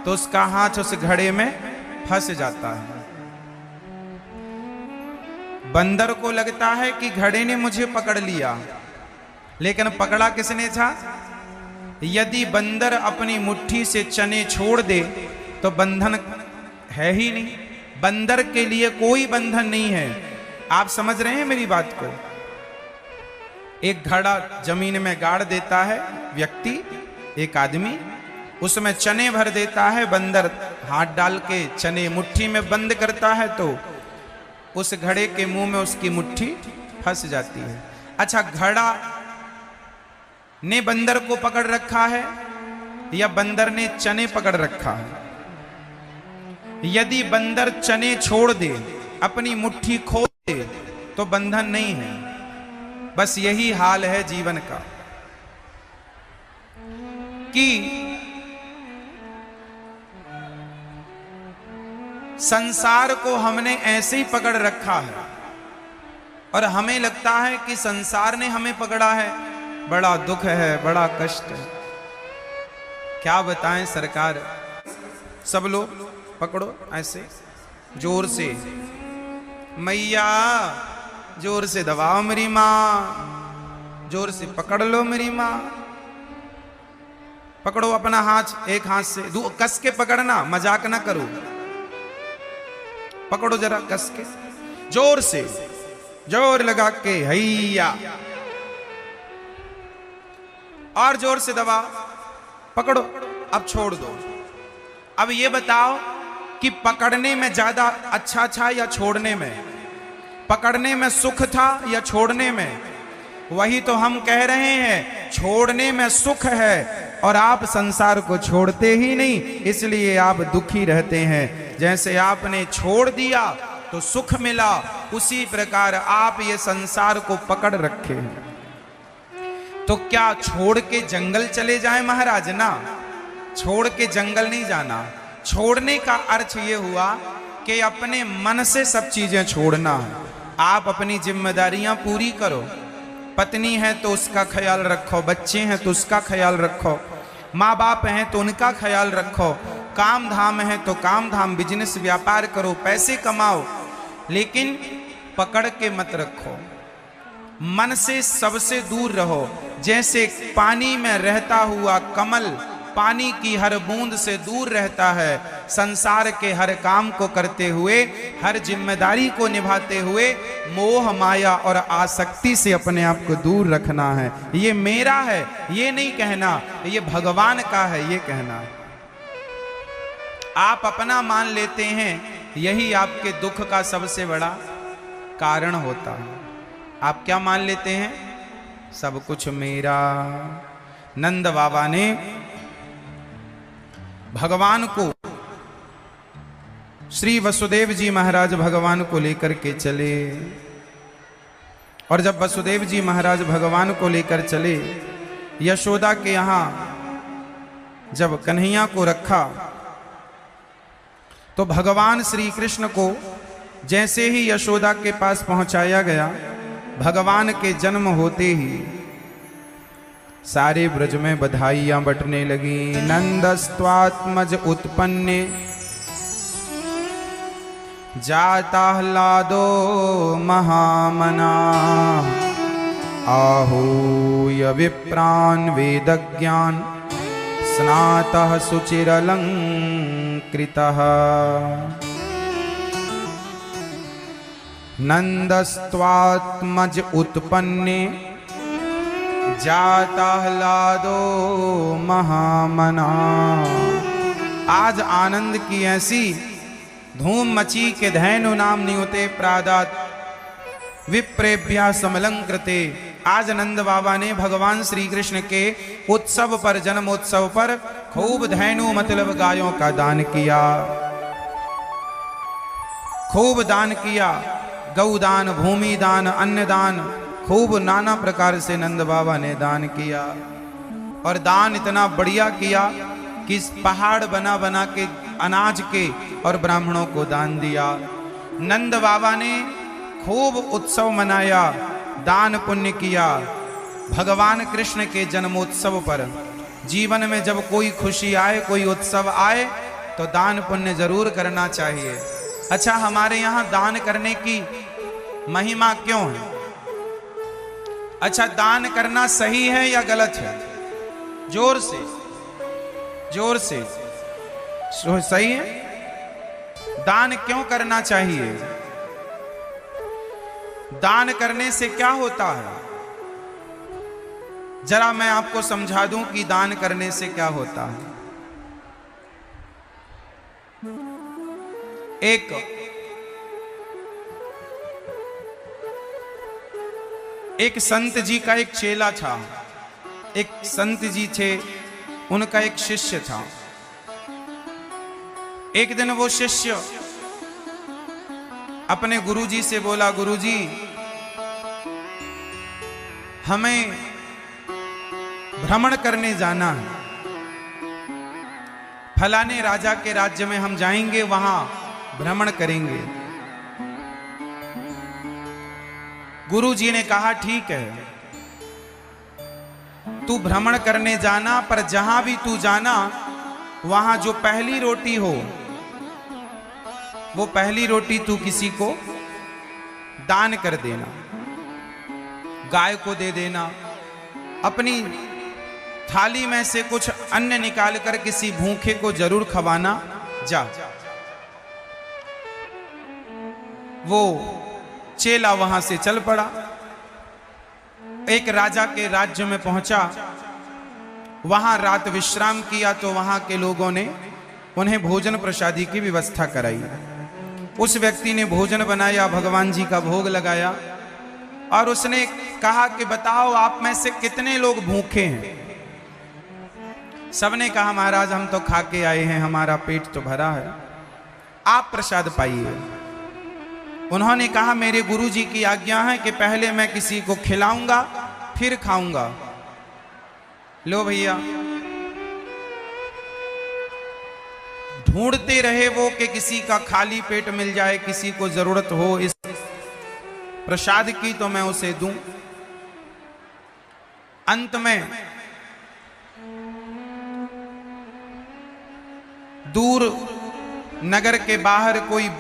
तो उसका हाथ उस घड़े में फंस जाता है। बंदर को लगता है कि घड़े ने मुझे पकड़ लिया, लेकिन पकड़ा किसने था? यदि बंदर अपनी मुट्ठी से चने छोड़ दे तो बंधन है ही नहीं। बंदर के लिए कोई बंधन नहीं है। आप समझ रहे हैं मेरी बात को? एक घड़ा जमीन में गाड़ देता है व्यक्ति, एक आदमी, उसमें चने भर देता है। बंदर हाथ डाल के चने मुट्ठी में बंद करता है तो उस घड़े के मुंह में उसकी मुट्ठी फंस जाती है। अच्छा, घड़ा ने बंदर को पकड़ रखा है या बंदर ने चने पकड़ रखा है? यदि बंदर चने छोड़ दे, अपनी मुट्ठी खोल दे, तो बंधन नहीं है। बस यही हाल है जीवन का कि संसार को हमने ऐसे ही पकड़ रखा है और हमें लगता है कि संसार ने हमें पकड़ा है। बड़ा दुख है, बड़ा कष्ट है। क्या बताएं सरकार, सब लोग पकड़ो ऐसे जोर से, मैया जोर से दबाओ मेरी माँ, जोर से पकड़ लो मेरी माँ। पकड़ो अपना हाथ, एक हाथ से कस के पकड़ना, मजाक ना करो। पकड़ो जरा कस के, जोर से, जोर लगा के, हैया, और जोर से दबा, पकड़ो। अब छोड़ दो। अब ये बताओ कि पकड़ने में ज्यादा अच्छा था या छोड़ने में? पकड़ने में सुख था या छोड़ने में? वही तो हम कह रहे हैं, छोड़ने में सुख है और आप संसार को छोड़ते ही नहीं, इसलिए आप दुखी रहते हैं। जैसे आपने छोड़ दिया तो सुख मिला, उसी प्रकार आप ये संसार को पकड़ रखे हैं। तो क्या छोड़ के जंगल चले जाएं महाराज? ना, छोड़ के जंगल नहीं जाना। छोड़ने का अर्थ ये हुआ कि अपने मन से सब चीजें छोड़ना है। आप अपनी जिम्मेदारियां पूरी करो। पत्नी है तो उसका ख्याल रखो, बच्चे हैं तो उसका ख्याल रखो, माँ बाप हैं तो उनका ख्याल रखो, काम धाम है तो काम धाम, बिजनेस व्यापार करो, पैसे कमाओ, लेकिन पकड़ के मत रखो। मन से सबसे दूर रहो। जैसे पानी में रहता हुआ कमल पानी की हर बूंद से दूर रहता है, संसार के हर काम को करते हुए, हर जिम्मेदारी को निभाते हुए, मोह माया और आसक्ति से अपने आप को दूर रखना है। ये मेरा है ये नहीं कहना, ये भगवान का है ये कहना। आप अपना मान लेते हैं, यही आपके दुख का सबसे बड़ा कारण होता है। आप क्या मान लेते हैं? सब कुछ मेरा। नंद बाबा ने भगवान को, श्री वसुदेव जी महाराज भगवान को लेकर के चले, और जब वसुदेव जी महाराज भगवान को लेकर चले, यशोदा के यहां जब कन्हैया को रखा, तो भगवान श्री कृष्ण को जैसे ही यशोदा के पास पहुंचाया गया, भगवान के जन्म होते ही सारे ब्रज में बधाइयां बटने लगी। नंदस्त्वात्मज उत्पन्ने जाताह्लादो महामना, आहूय विप्रान् वेदज्ञान स्नातः सुचिरलंकृतः। नंदस्त्वात्मज उत्पन्ने जाताह्लादो महामना। आज आनंद की ऐसी धूम मची के धैनु नाम नियुते प्रादात विप्रेभ्या समलंकृते। आज नंद बाबा ने भगवान श्री कृष्ण के उत्सव पर, जन्मोत्सव पर खूब धैनु मतलब गायों का दान किया, खूब दान किया। गौदान, भूमि दान, अन्नदान, खूब नाना प्रकार से नंद बाबा ने दान किया। और दान इतना बढ़िया किया कि पहाड़ बना बना के अनाज के और ब्राह्मणों को दान दिया। नंद बाबा ने खूब उत्सव मनाया, दान पुण्य किया। भगवान कृष्ण के जन्मोत्सव पर जीवन में जब कोई खुशी आए, कोई उत्सव आए, तो दान पुण्य जरूर करना चाहिए। अच्छा, हमारे यहाँ दान करने की महिमा क्यों है? अच्छा, दान करना सही है या गलत है? जोर से, जोर से। सही है। दान क्यों करना चाहिए? दान करने से क्या होता है? जरा मैं आपको समझा दूं कि दान करने से क्या होता है। एक संत जी का एक चेला था। एक संत जी थे, उनका एक शिष्य था। एक दिन वो शिष्य अपने गुरुजी से बोला, गुरुजी हमें भ्रमण करने जाना है, फलाने राजा के राज्य में हम जाएंगे, वहां भ्रमण करेंगे। गुरुजी ने कहा ठीक है, तू भ्रमण करने जाना, पर जहां भी तू जाना वहां जो पहली रोटी हो वो पहली रोटी तू किसी को दान कर देना, गाय को दे देना। अपनी थाली में से कुछ अन्न निकाल कर किसी भूखे को जरूर खवाना जा। वो चेला वहां से चल पड़ा, एक राजा के राज्य में पहुंचा, वहां रात विश्राम किया तो वहां के लोगों ने उन्हें भोजन प्रसादी की व्यवस्था कराई। उस व्यक्ति ने भोजन बनाया, भगवान जी का भोग लगाया और उसने कहा कि बताओ आप में से कितने लोग भूखे हैं? सबने कहा महाराज हम तो खा के आए हैं, हमारा पेट तो भरा है, आप प्रसाद पाइए। उन्होंने कहा मेरे गुरुजी की आज्ञा है कि पहले मैं किसी को खिलाऊंगा फिर खाऊंगा। लो भैया, ढूंढते रहे वो कि किसी का खाली पेट मिल जाए, किसी को जरूरत हो इस प्रसाद की तो मैं उसे दूं। अंत में दूर नगर के बाहर कोई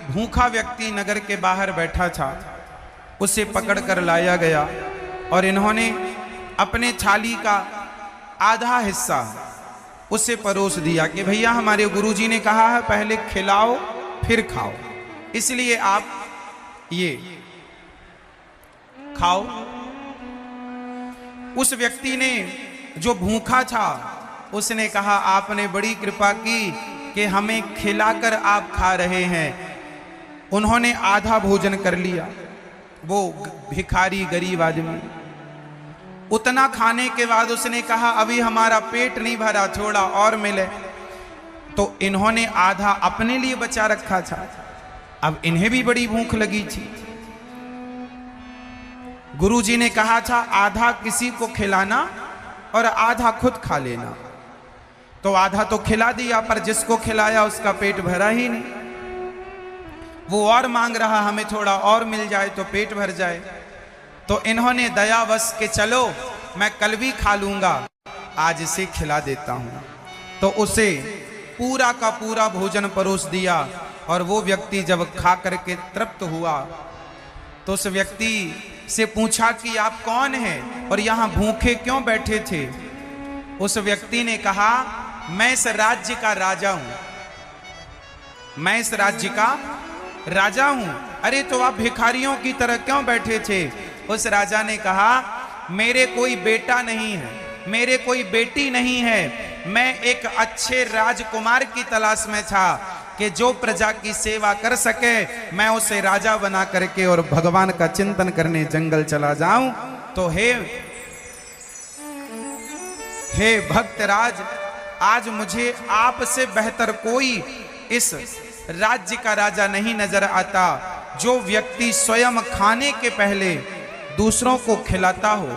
भूखा व्यक्ति नगर के बाहर बैठा था, उसे पकड़कर लाया गया और इन्होंने अपने थाली का आधा हिस्सा उसे परोस दिया कि भैया हमारे गुरुजी ने कहा है पहले खिलाओ फिर खाओ, इसलिए आप ये खाओ। उस व्यक्ति ने जो भूखा था उसने कहा आपने बड़ी कृपा की कि हमें खिलाकर आप खा रहे हैं। उन्होंने आधा भोजन कर लिया, वो भिखारी गरीब आदमी। उतना खाने के बाद उसने कहा अभी हमारा पेट नहीं भरा, थोड़ा और मिले। तो इन्होंने आधा अपने लिए बचा रखा था, अब इन्हें भी बड़ी भूख लगी थी। गुरुजी ने कहा था आधा किसी को खिलाना और आधा खुद खा लेना, तो आधा तो खिला दिया पर जिसको खिलाया उसका पेट भरा ही नहीं। वो और मांग रहा हमें थोड़ा और मिल जाए तो पेट भर जाए। तो इन्होंने दयावश के चलो मैं कल भी खा लूंगा, आज इसे खिला देता हूं। तो उसे पूरा का पूरा भोजन परोस दिया और वो व्यक्ति जब खा करके तृप्त हुआ तो उस व्यक्ति से पूछा कि आप कौन हैं और यहां भूखे क्यों बैठे थे? उस व्यक्ति ने कहा मैं इस राज्य का राजा हूं, मैं इस राज्य का राजा हूं। अरे तो आप भिखारियों की तरह क्यों बैठे थे? उस राजा ने कहा मेरे कोई बेटा नहीं है, मेरे कोई बेटी नहीं है, मैं एक अच्छे राजकुमार की तलाश में था कि जो प्रजा की सेवा कर सके, मैं उसे राजा बना करके और भगवान का चिंतन करने जंगल चला जाऊं। तो हे भक्तराज, आज मुझे आपसे बेहतर कोई इस राज्य का राजा नहीं नजर आता। जो व्यक्ति स्वयं खाने के पहले दूसरों को खिलाता हो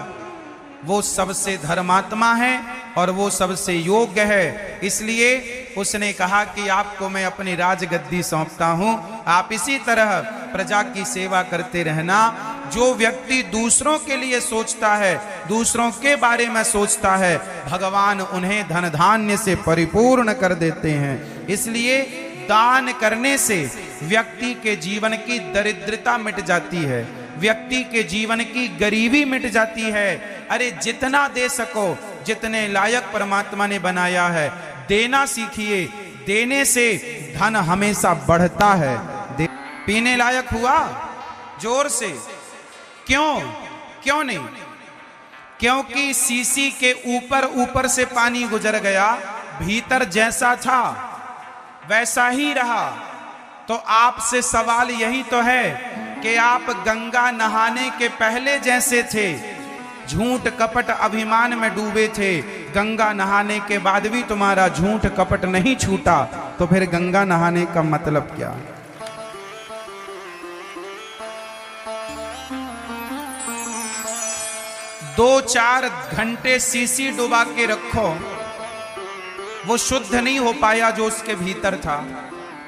वो सबसे धर्मात्मा है और वो सबसे योग्य है। इसलिए उसने कहा कि आपको मैं अपनी राजगद्दी सौंपता हूं, आप इसी तरह प्रजा की सेवा करते रहना। जो व्यक्ति दूसरों के लिए सोचता है, दूसरों के बारे में सोचता है, भगवान उन्हें धन धान्य से परिपूर्ण कर देते हैं। इसलिए दान करने से व्यक्ति के जीवन की दरिद्रता मिट जाती है, व्यक्ति के जीवन की गरीबी मिट जाती है। अरे जितना दे सको, जितने लायक परमात्मा ने बनाया है, देना सीखिए। देने से धन हमेशा बढ़ता है। पीने लायक हुआ जोर से, क्यों नहीं? क्योंकि सीसी के ऊपर से पानी गुजर गया, भीतर जैसा था वैसा ही रहा। तो आपसे सवाल यही तो है कि आप गंगा नहाने के पहले जैसे थे, झूठ कपट अभिमान में डूबे थे, गंगा नहाने के बाद भी तुम्हारा झूठ कपट नहीं छूटा, तो फिर गंगा नहाने का मतलब क्या? 2-4 घंटे सीसी डुबा के रखो, वो शुद्ध नहीं हो पाया जो उसके भीतर था।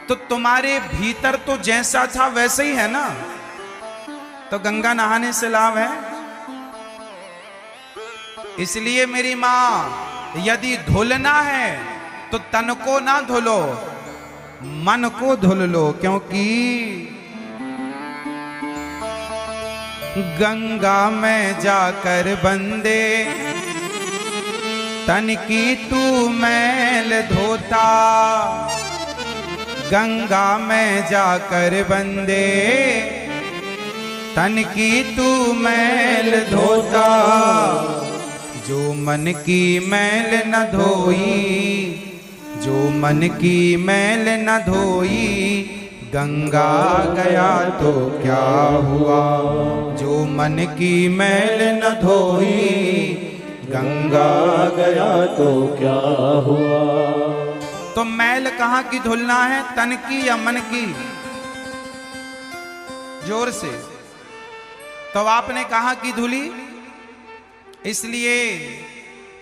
तो तुम्हारे भीतर तो जैसा था वैसे ही है ना, तो गंगा नहाने से लाभ है। इसलिए मेरी मां, यदि धुलना है तो तन को ना धुलो, मन को धुल लो, क्योंकि गंगा में जाकर बंदे तन की तू मैल धोता, गंगा में जाकर बंदे तन की तू मैल धोता, जो मन की मैल न धोई, जो मन की मैल न धोई, गंगा गया तो क्या हुआ, जो मन की मैल न धोई, गंगा गया तो क्या हुआ। तो मैल कहाँ की धुलना है, तन की या मन की? जोर से। तो आपने कहाँ की धुली? इसलिए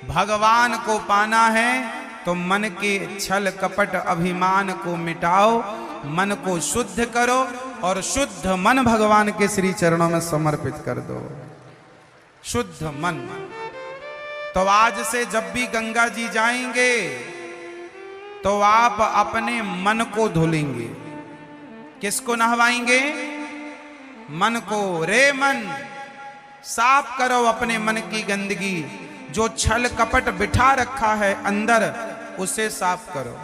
भगवान को पाना है तो मन के छल कपट अभिमान को मिटाओ, मन को शुद्ध करो और शुद्ध मन भगवान के श्री चरणों में समर्पित कर दो। शुद्ध मन। तो आज से जब भी गंगा जी जाएंगे तो आप अपने मन को धुलेंगे। किसको नहवाएंगे? मन को। रे मन, साफ करो अपने मन की गंदगी, जो छल कपट बिठा रखा है अंदर, उसे साफ करो।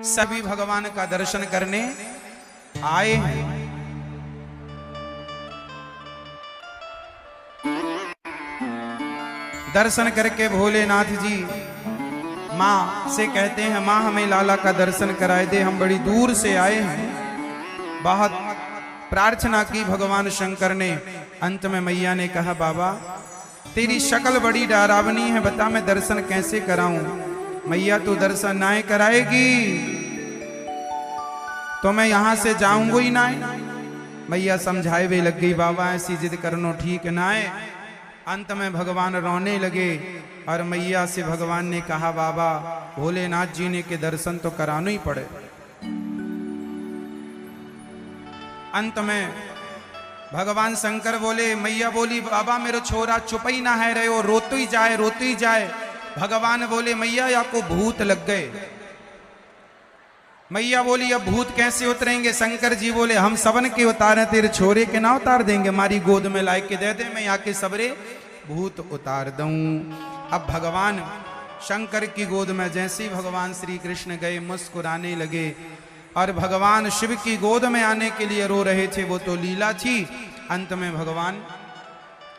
सभी भगवान का दर्शन करने आए हैं। दर्शन करके भोलेनाथ जी माँ से कहते हैं, माँ हमें लाला का दर्शन कराए दे, हम बड़ी दूर से आए हैं। बहुत प्रार्थना की भगवान शंकर ने। अंत में मैया ने कहा, बाबा तेरी शक्ल बड़ी डरावनी है, बता मैं दर्शन कैसे कराऊं? मैया तू दर्शन ना कराएगी तो मैं यहां से जाऊंगा ही ना। मैया समझाए वे लग गई, बाबा ऐसी जिद करनो ठीक ना है। अंत में भगवान रोने लगे और मैया से भगवान ने कहा, बाबा भोलेनाथ जी ने के दर्शन तो कराना ही पड़े। अंत में भगवान शंकर बोले, मैया बोली, बाबा मेरा छोरा चुप ही ना है रहे हो, रोतो ही जाए रोतो ही जाए। भगवान बोले, मैया या को भूत लग गए। मैया बोली, अब भूत कैसे उतरेंगे? शंकर जी बोले, हम सबन के उतारे, तेरे छोरे के ना उतार देंगे, हमारी गोद में ला के दे दे, मैं यहाँ के सबरे भूत उतार दूं। अब भगवान शंकर की गोद में जैसे ही भगवान श्री कृष्ण गए, मुस्कुराने लगे और भगवान शिव की गोद में आने के लिए रो रहे थे, वो तो लीला थी। अंत में भगवान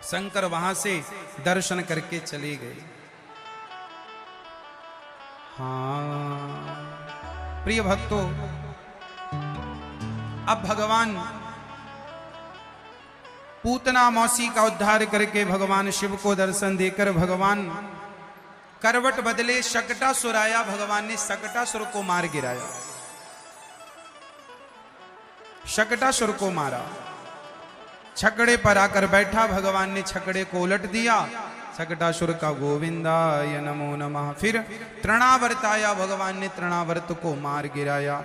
शंकर वहां से दर्शन करके चले गए। हाँ प्रिय भक्तों, अब भगवान पूतना मौसी का उद्धार करके भगवान शिव को दर्शन देकर भगवान करवट बदले, शकटासुर आया। भगवान ने शकटासुर को मार गिराया, शकटासुर को मारा। छकड़े पर आकर बैठा, भगवान ने छकड़े को उलट दिया। शकटासुर का गोविंदाय नमो नमः। फिर तृणावर्त आया, भगवान ने तृणावर्त को मार गिराया।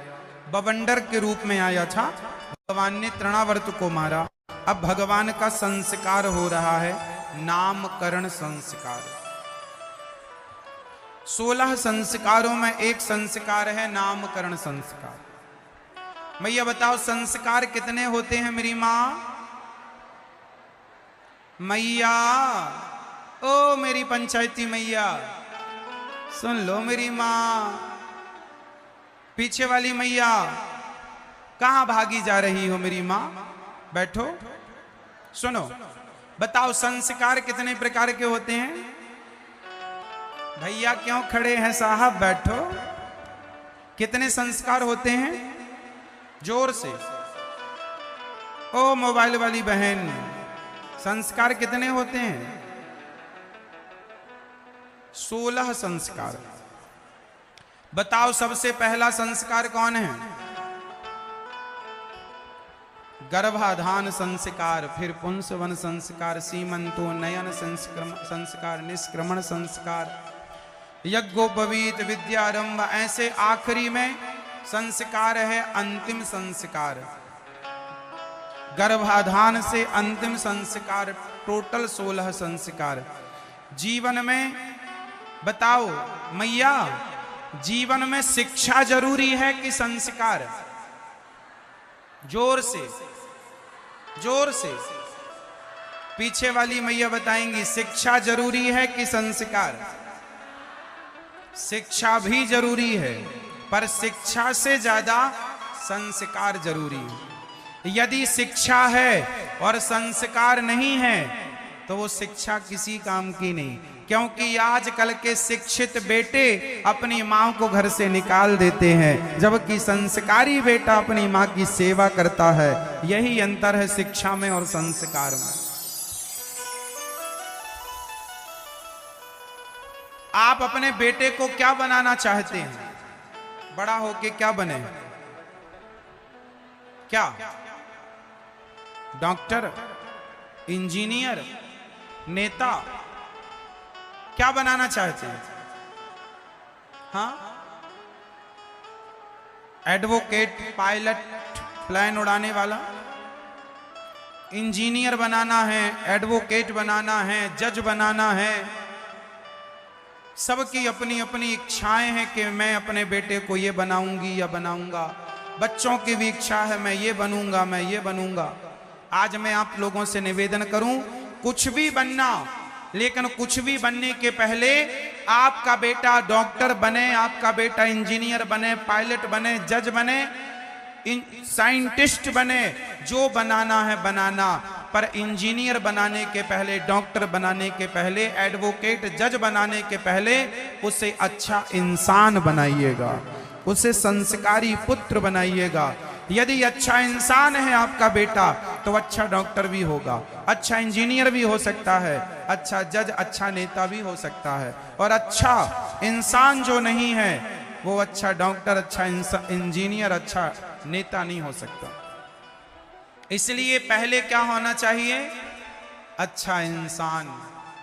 बवंडर के रूप में आया था, भगवान ने तृणावर्त को मारा। अब भगवान का संस्कार हो रहा है, नामकरण संस्कार। 16 संस्कारों में एक संस्कार है नामकरण संस्कार। मैया बताओ संस्कार कितने होते हैं मेरी माँ? मैया, ओ मेरी पंचायती मैया, सुन लो मेरी माँ। पीछे वाली मैया कहां भागी जा रही हो मेरी माँ? बैठो, सुनो, बताओ संस्कार कितने प्रकार के होते हैं? भैया क्यों खड़े हैं साहब, बैठो। कितने संस्कार होते हैं? जोर से। ओ मोबाइल वाली बहन, संस्कार कितने होते हैं? 16 संस्कार। बताओ सबसे पहला संस्कार कौन है? गर्भाधान संस्कार, फिर पुंसवन संस्कार, सीमंतोन्नयन संस्कार, निष्क्रमण संस्कार, यज्ञोपवीत, विद्यारंभ, ऐसे आखिरी में संस्कार है अंतिम संस्कार। गर्भाधान से अंतिम संस्कार, टोटल 16 संस्कार। जीवन में बताओ मैया, जीवन में शिक्षा जरूरी है कि संस्कार? जोर से, जोर से। पीछे वाली मैया बताएंगी शिक्षा जरूरी है कि संस्कार? शिक्षा भी जरूरी है, पर शिक्षा से ज्यादा संस्कार जरूरी है। यदि शिक्षा है और संस्कार नहीं है तो वो शिक्षा किसी काम की नहीं, क्योंकि आजकल के शिक्षित बेटे अपनी माँ को घर से निकाल देते हैं, जबकि संस्कारी बेटा अपनी माँ की सेवा करता है। यही अंतर है शिक्षा में और संस्कार में। आप अपने बेटे को क्या बनाना चाहते हैं? बड़ा होके क्या बने? क्या? डॉक्टर, इंजीनियर, नेता, क्या बनाना चाहते हैं? हाँ, एडवोकेट, पायलट, प्लेन उड़ाने वाला, इंजीनियर बनाना है, एडवोकेट बनाना है, जज बनाना है। सबकी अपनी अपनी इच्छाएं हैं कि मैं अपने बेटे को ये बनाऊंगी या बनाऊंगा। बच्चों की भी इच्छा है मैं ये बनूंगा, मैं ये बनूंगा। आज मैं आप लोगों से निवेदन करूं, कुछ भी बनना, लेकिन कुछ भी बनने के पहले आपका बेटा डॉक्टर बने, आपका बेटा इंजीनियर बने, पायलट बने, जज बने, साइंटिस्ट बने, जो बनाना है बनाना। पर इंजीनियर बनाने के पहले, डॉक्टर बनाने के पहले, एडवोकेट, जज बनाने के पहले उसे अच्छा इंसान बनाइएगा, उसे संस्कारी पुत्र बनाइएगा। यदि अच्छा इंसान है आपका बेटा तो अच्छा डॉक्टर भी होगा, अच्छा इंजीनियर भी हो सकता है, अच्छा जज, अच्छा नेता भी हो सकता है। और अच्छा इंसान जो नहीं है वो अच्छा डॉक्टर, अच्छा इंजीनियर, अच्छा नेता नहीं हो सकता। इसलिए पहले क्या होना चाहिए? अच्छा इंसान।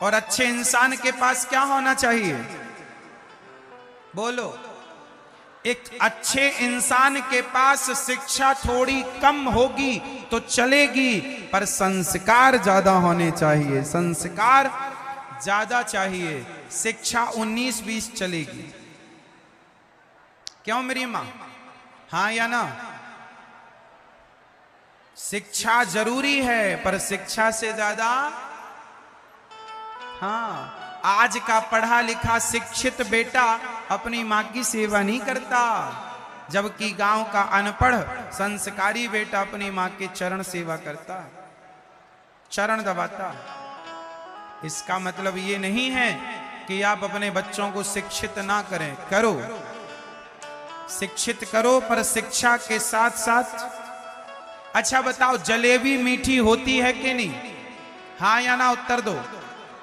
और अच्छे इंसान के पास क्या होना चाहिए? बोलो। एक अच्छे इंसान के पास शिक्षा थोड़ी कम होगी तो चलेगी, पर संस्कार ज्यादा होने चाहिए, संस्कार ज्यादा चाहिए। शिक्षा 19-20 चलेगी। क्यों मेरी मां? हाँ या ना? शिक्षा जरूरी है, पर शिक्षा से ज्यादा, हाँ, आज का पढ़ा लिखा शिक्षित बेटा अपनी माँ की सेवा नहीं करता, जबकि गांव का अनपढ़ संस्कारी बेटा अपनी माँ के चरण सेवा करता, चरण दबाता। इसका मतलब ये नहीं है कि आप अपने बच्चों को शिक्षित ना करें, करो, शिक्षित करो, पर शिक्षा के साथ साथ। अच्छा बताओ, जलेबी मीठी होती है कि नहीं? हाँ या ना उत्तर दो।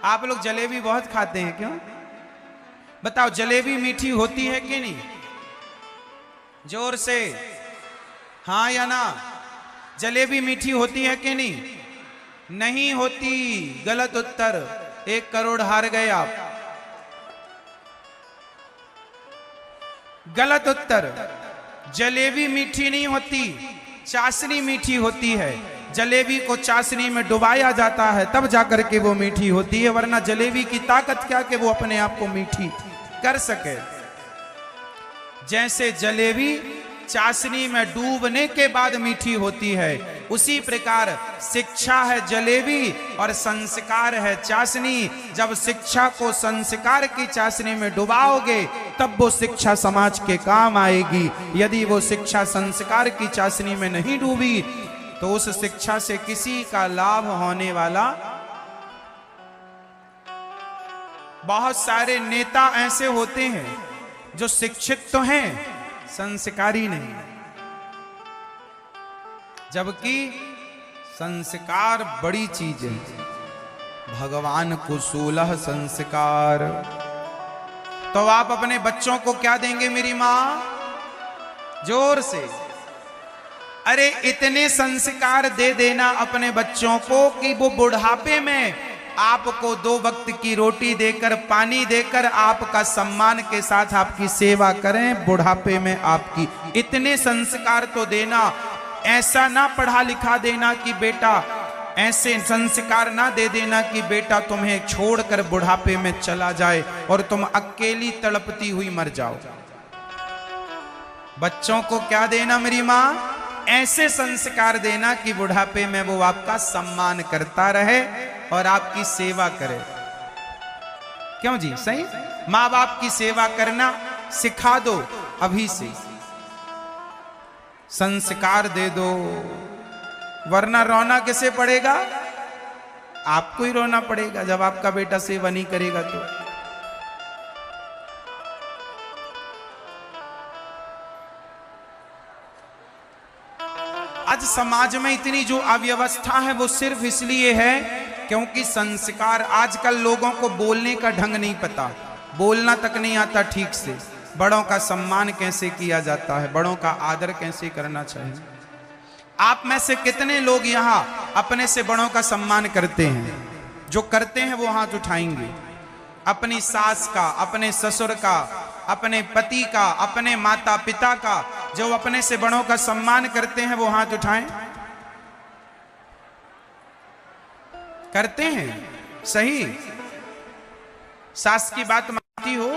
आप लोग जलेबी बहुत खाते हैं, क्यों? बताओ, जलेबी मीठी होती है कि नहीं? जोर से, हाँ या ना? जलेबी मीठी होती है कि नहीं? नहीं होती, गलत उत्तर। 1 करोड़ हार गए आप। गलत उत्तर। जलेबी मीठी नहीं होती, चाशनी मीठी होती है। जलेबी को चाशनी में डुबाया जाता है तब जाकर के वो मीठी होती है, वरना जलेबी की ताकत क्या कि वो अपने आप को मीठी कर सके। जैसे जलेबी चाशनी में डूबने के बाद मीठी होती है, उसी प्रकार शिक्षा है जलेबी और संस्कार है चाशनी। जब शिक्षा को संस्कार की चाशनी में डुबाओगे तब वो शिक्षा समाज के काम आएगी। यदि वो शिक्षा संस्कार की चाशनी में नहीं डूबी तो उस शिक्षा से किसी का लाभ होने वाला। बहुत सारे नेता ऐसे होते हैं जो शिक्षित तो हैं, संस्कारी नहीं, जबकि संस्कार बड़ी चीज है। भगवान को 16 संस्कार। तो आप अपने बच्चों को क्या देंगे मेरी मां? जोर से अरे इतने संस्कार दे देना अपने बच्चों को कि वो बुढ़ापे में आपको 2 वक्त की रोटी देकर, पानी देकर आपका सम्मान के साथ आपकी सेवा करें। बुढ़ापे में आपकी इतने संस्कार तो देना। ऐसा ना पढ़ा लिखा देना कि बेटा, ऐसे संस्कार ना दे देना कि बेटा तुम्हें छोड़कर बुढ़ापे में चला जाए और तुम अकेली तड़पती हुई मर जाओ। बच्चों को क्या देना मेरी मां? ऐसे संस्कार देना कि बुढ़ापे में वो आपका सम्मान करता रहे और आपकी सेवा करे। क्यों जी? सही। माँ बाप की सेवा करना सिखा दो अभी से, संस्कार दे दो, वरना रोना किसे पड़ेगा? आपको ही रोना पड़ेगा जब आपका बेटा सेवा नहीं करेगा तो। आज समाज में इतनी जो अव्यवस्था है वो सिर्फ इसलिए है क्योंकि संस्कार। आजकल लोगों को बोलने का ढंग नहीं पता, बोलना तक नहीं आता ठीक से। बड़ों का सम्मान कैसे किया जाता है, बड़ों का आदर कैसे करना चाहिए। आप में से कितने लोग यहाँ अपने से बड़ों का सम्मान करते हैं? जो करते हैं वो हाथ उठाएंगे। अपनी सास का, अपने ससुर का, अपने पति का, अपने माता पिता का, जो अपने से बड़ों का सम्मान करते हैं वो हाथ उठाएं। करते हैं? सही। सास की बात मानती हो?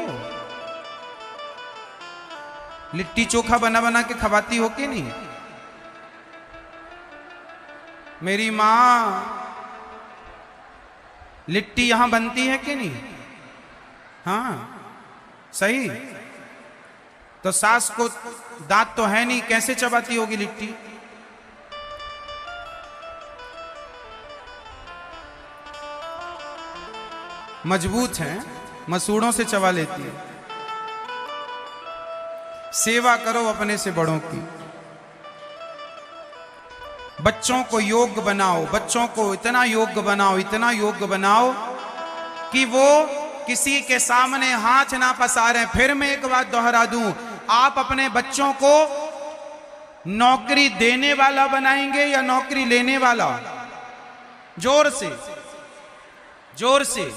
लिट्टी चोखा बना बना के खवाती हो कि नहीं? मेरी मां, लिट्टी यहां बनती है कि नहीं? हाँ, सही। तो सास को दांत तो है नहीं, कैसे चबाती होगी लिट्टी? मजबूत है, मसूड़ों से चबा लेती है। सेवा करो अपने से बड़ों की। बच्चों को योग्य बनाओ, बच्चों को इतना योग्य बनाओ, इतना योग्य बनाओ कि वो किसी के सामने हाथ ना पसारें। फिर मैं एक बात दोहरा दूं, आप अपने बच्चों को नौकरी देने वाला बनाएंगे या नौकरी लेने वाला? जोर से, जोर से।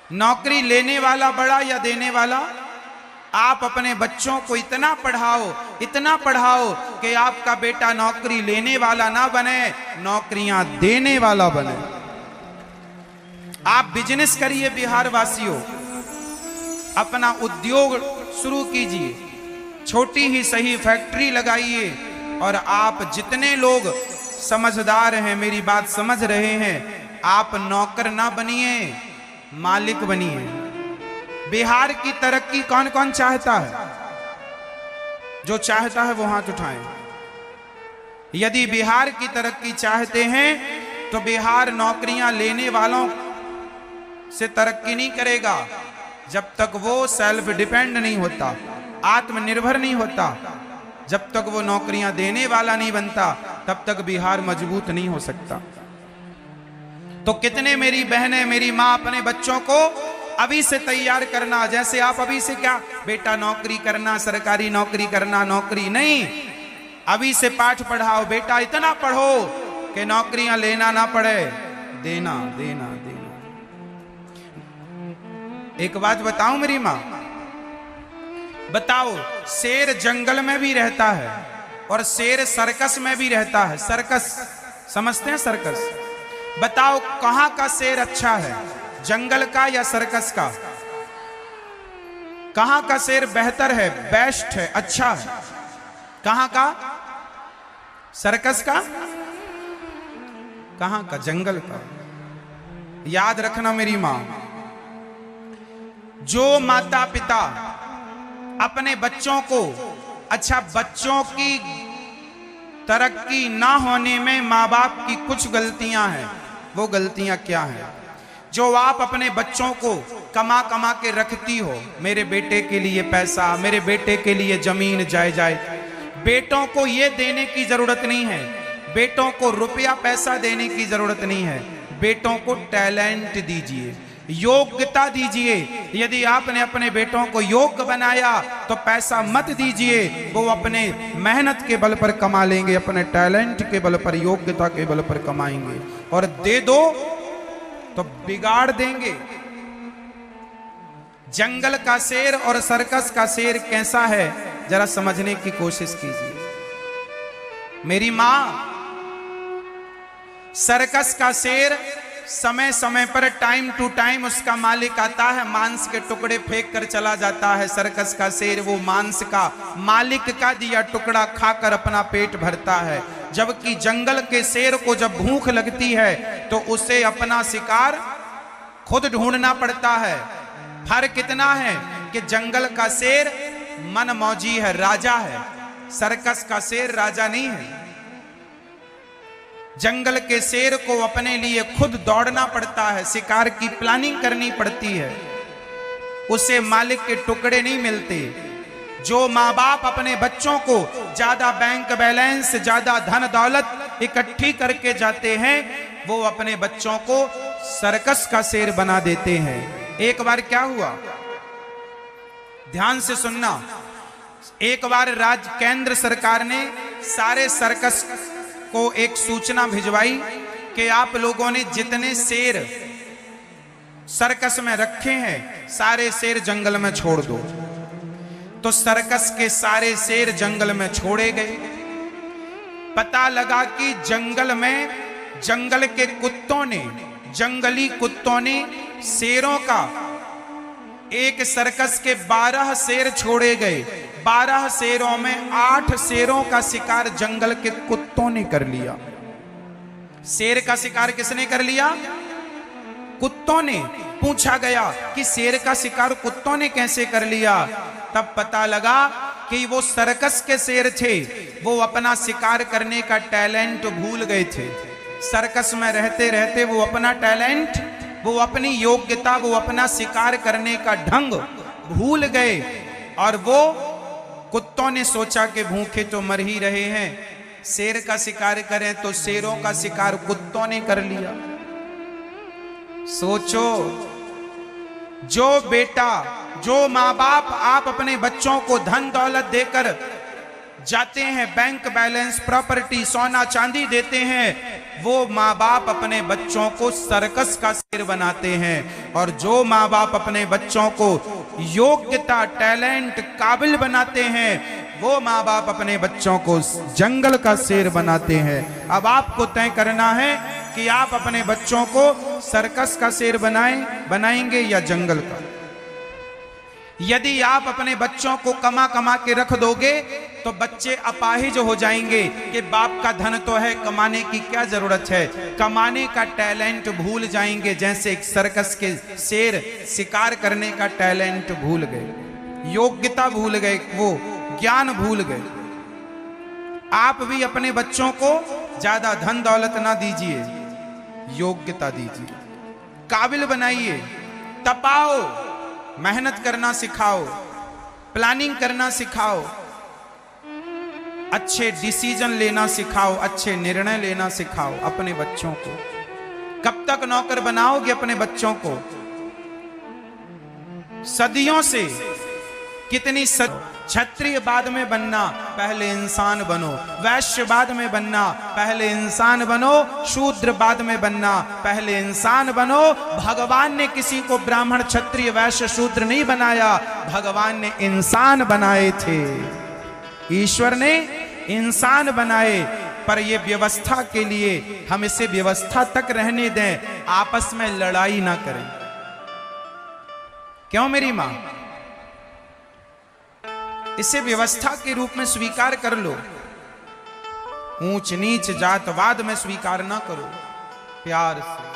नौकरी लेने वाला बड़ा या देने वाला? आप अपने बच्चों को इतना पढ़ाओ, इतना पढ़ाओ कि आपका बेटा नौकरी लेने वाला ना बने, नौकरियां देने वाला बने। आप बिजनेस करिए बिहार वासियों, अपना उद्योग शुरू कीजिए, छोटी ही सही फैक्ट्री लगाइए। और आप जितने लोग समझदार हैं, मेरी बात समझ रहे हैं, आप नौकर ना बनिए, मालिक बनिए। बिहार की तरक्की कौन कौन चाहता है? जो चाहता है वो हाथ उठाएं। यदि बिहार की तरक्की चाहते हैं तो बिहार नौकरियां लेने वालों से तरक्की नहीं करेगा जब तक वो सेल्फ डिपेंड नहीं होता, आत्मनिर्भर नहीं होता। जब तक वो नौकरियां देने वाला नहीं बनता तब तक बिहार मजबूत नहीं हो सकता। तो कितने मेरी बहनें, मेरी माँ अपने बच्चों को अभी से तैयार करना। जैसे आप अभी से क्या, बेटा नौकरी करना, सरकारी नौकरी करना, नौकरी नहीं, अभी से पाठ पढ़ाओ। बेटा इतना पढ़ो कि नौकरियां लेना ना पड़े, देना देना देना। एक बात बताऊं मेरी माँ, बताओ, शेर जंगल में भी रहता है और शेर सर्कस में भी रहता है। सर्कस समझते हैं? सर्कस। बताओ कहां का शेर अच्छा है, जंगल का या सर्कस का? कहां का शेर बेहतर है, बेस्ट है, अच्छा है? कहां का? सर्कस का? कहां का? जंगल का। याद रखना मेरी मां, जो माता पिता अपने बच्चों को, अच्छा बच्चों की तरक्की ना होने में माँ बाप की कुछ गलतियां हैं, वो गलतियां क्या हैं? जो आप अपने बच्चों को कमा कमा के रखती हो, मेरे बेटे के लिए पैसा, मेरे बेटे के लिए जमीन जायदाद, बेटों को ये देने की जरूरत नहीं है, बेटों को रुपया पैसा देने की जरूरत नहीं है, बेटों को टैलेंट दीजिए, योग्यता दीजिए। यदि आपने अपने बेटों को योग्य बनाया तो पैसा मत दीजिए, वो अपने मेहनत के बल पर कमा लेंगे, अपने टैलेंट के बल पर, योग्यता के बल पर कमाएंगे। और दे दो तो बिगाड़ देंगे। जंगल का शेर और सर्कस का शेर कैसा है, जरा समझने की कोशिश कीजिए मेरी मां। सर्कस का शेर समय समय पर, टाइम टू टाइम उसका मालिक आता है, मांस के टुकड़े फेंक कर चला जाता है। सर्कस का शेर वो मांस का, मालिक का दिया टुकड़ा खाकर अपना पेट भरता है। जबकि जंगल के शेर को जब भूख लगती है तो उसे अपना शिकार खुद ढूंढना पड़ता है। फर्क इतना है कि जंगल का शेर मनमौजी है, राजा है, सर्कस का शेर राजा नहीं है। जंगल के शेर को अपने लिए खुद दौड़ना पड़ता है, शिकार की प्लानिंग करनी पड़ती है, उसे मालिक के टुकड़े नहीं मिलते। जो माँ बाप अपने बच्चों को ज्यादा बैंक बैलेंस, ज्यादा धन दौलत इकट्ठी करके जाते हैं, वो अपने बच्चों को सर्कस का शेर बना देते हैं। एक बार क्या हुआ, ध्यान से सुनना। एक बार केंद्र सरकार ने सारे सर्कस को एक सूचना भिजवाई कि आप लोगों ने जितने शेर सर्कस में रखे हैं, सारे शेर जंगल में छोड़ दो। तो सर्कस के सारे शेर जंगल में छोड़े गए। पता लगा कि जंगल में, जंगल के कुत्तों ने, जंगली कुत्तों ने शेरों का, एक सर्कस के 12 शेर छोड़े गए। 12 शेरों में 8 शेरों का शिकार जंगल के कुत्तों ने कर लिया। शेर का शिकार किसने कर लिया? कुत्तों ने। पूछा गया कि शेर का शिकार कुत्तों ने कैसे कर लिया? तब पता लगा कि वो सर्कस के शेर थे, वो अपना शिकार करने का टैलेंट भूल गए थे। सर्कस में रहते रहते वो अपना टैलेंट, वो अपनी योग्यता, वो अपना शिकार करने का ढंग भूल गए। और वो कुत्तों ने सोचा कि भूखे तो मर ही रहे हैं, शेर का शिकार करें, तो शेरों का शिकार कुत्तों ने कर लिया। सोचो, जो बेटा, जो माँ बाप आप अपने बच्चों को धन दौलत देकर जाते हैं, बैंक बैलेंस, प्रॉपर्टी, सोना चांदी देते हैं, वो माँ बाप अपने बच्चों को सर्कस का शेर बनाते हैं। और जो माँ बाप अपने बच्चों को योग्यता, टैलेंट, काबिल बनाते हैं, वो माँ बाप अपने बच्चों को जंगल का शेर बनाते हैं। अब आपको तय करना है कि आप अपने बच्चों को सर्कस का शेर बनाएंगे या जंगल का। यदि आप अपने बच्चों को कमा कमा के रख दोगे तो बच्चे अपाहिज हो जाएंगे कि बाप का धन तो है, कमाने की क्या जरूरत है, कमाने का टैलेंट भूल जाएंगे। जैसे एक सर्कस के शेर शिकार करने का टैलेंट भूल गए, योग्यता भूल गए, वो ज्ञान भूल गए। आप भी अपने बच्चों को ज्यादा धन दौलत ना दीजिए, योग्यता दीजिए, काबिल बनाइए, तपाओ, मेहनत करना सिखाओ, प्लानिंग करना सिखाओ, अच्छे डिसीजन लेना सिखाओ, अच्छे निर्णय लेना सिखाओ अपने बच्चों को। कब तक नौकर बनाओगे अपने बच्चों को? सदियों से, कितनी क्षत्रिय बाद में बनना, पहले इंसान बनो। वैश्य बाद में बनना, पहले इंसान बनो। शूद्र बाद में बनना, पहले इंसान बनो। भगवान ने किसी को ब्राह्मण, क्षत्रिय, वैश्य, शूद्र नहीं बनाया, भगवान ने इंसान बनाए थे। ईश्वर ने इंसान बनाए। पर ये व्यवस्था के लिए हम इसे व्यवस्था तक रहने दें, आपस में लड़ाई ना करें। क्यों मेरी मां? इसे व्यवस्था के रूप में स्वीकार कर लो। ऊंच नीच जातवाद में स्वीकार ना करो, प्यार से।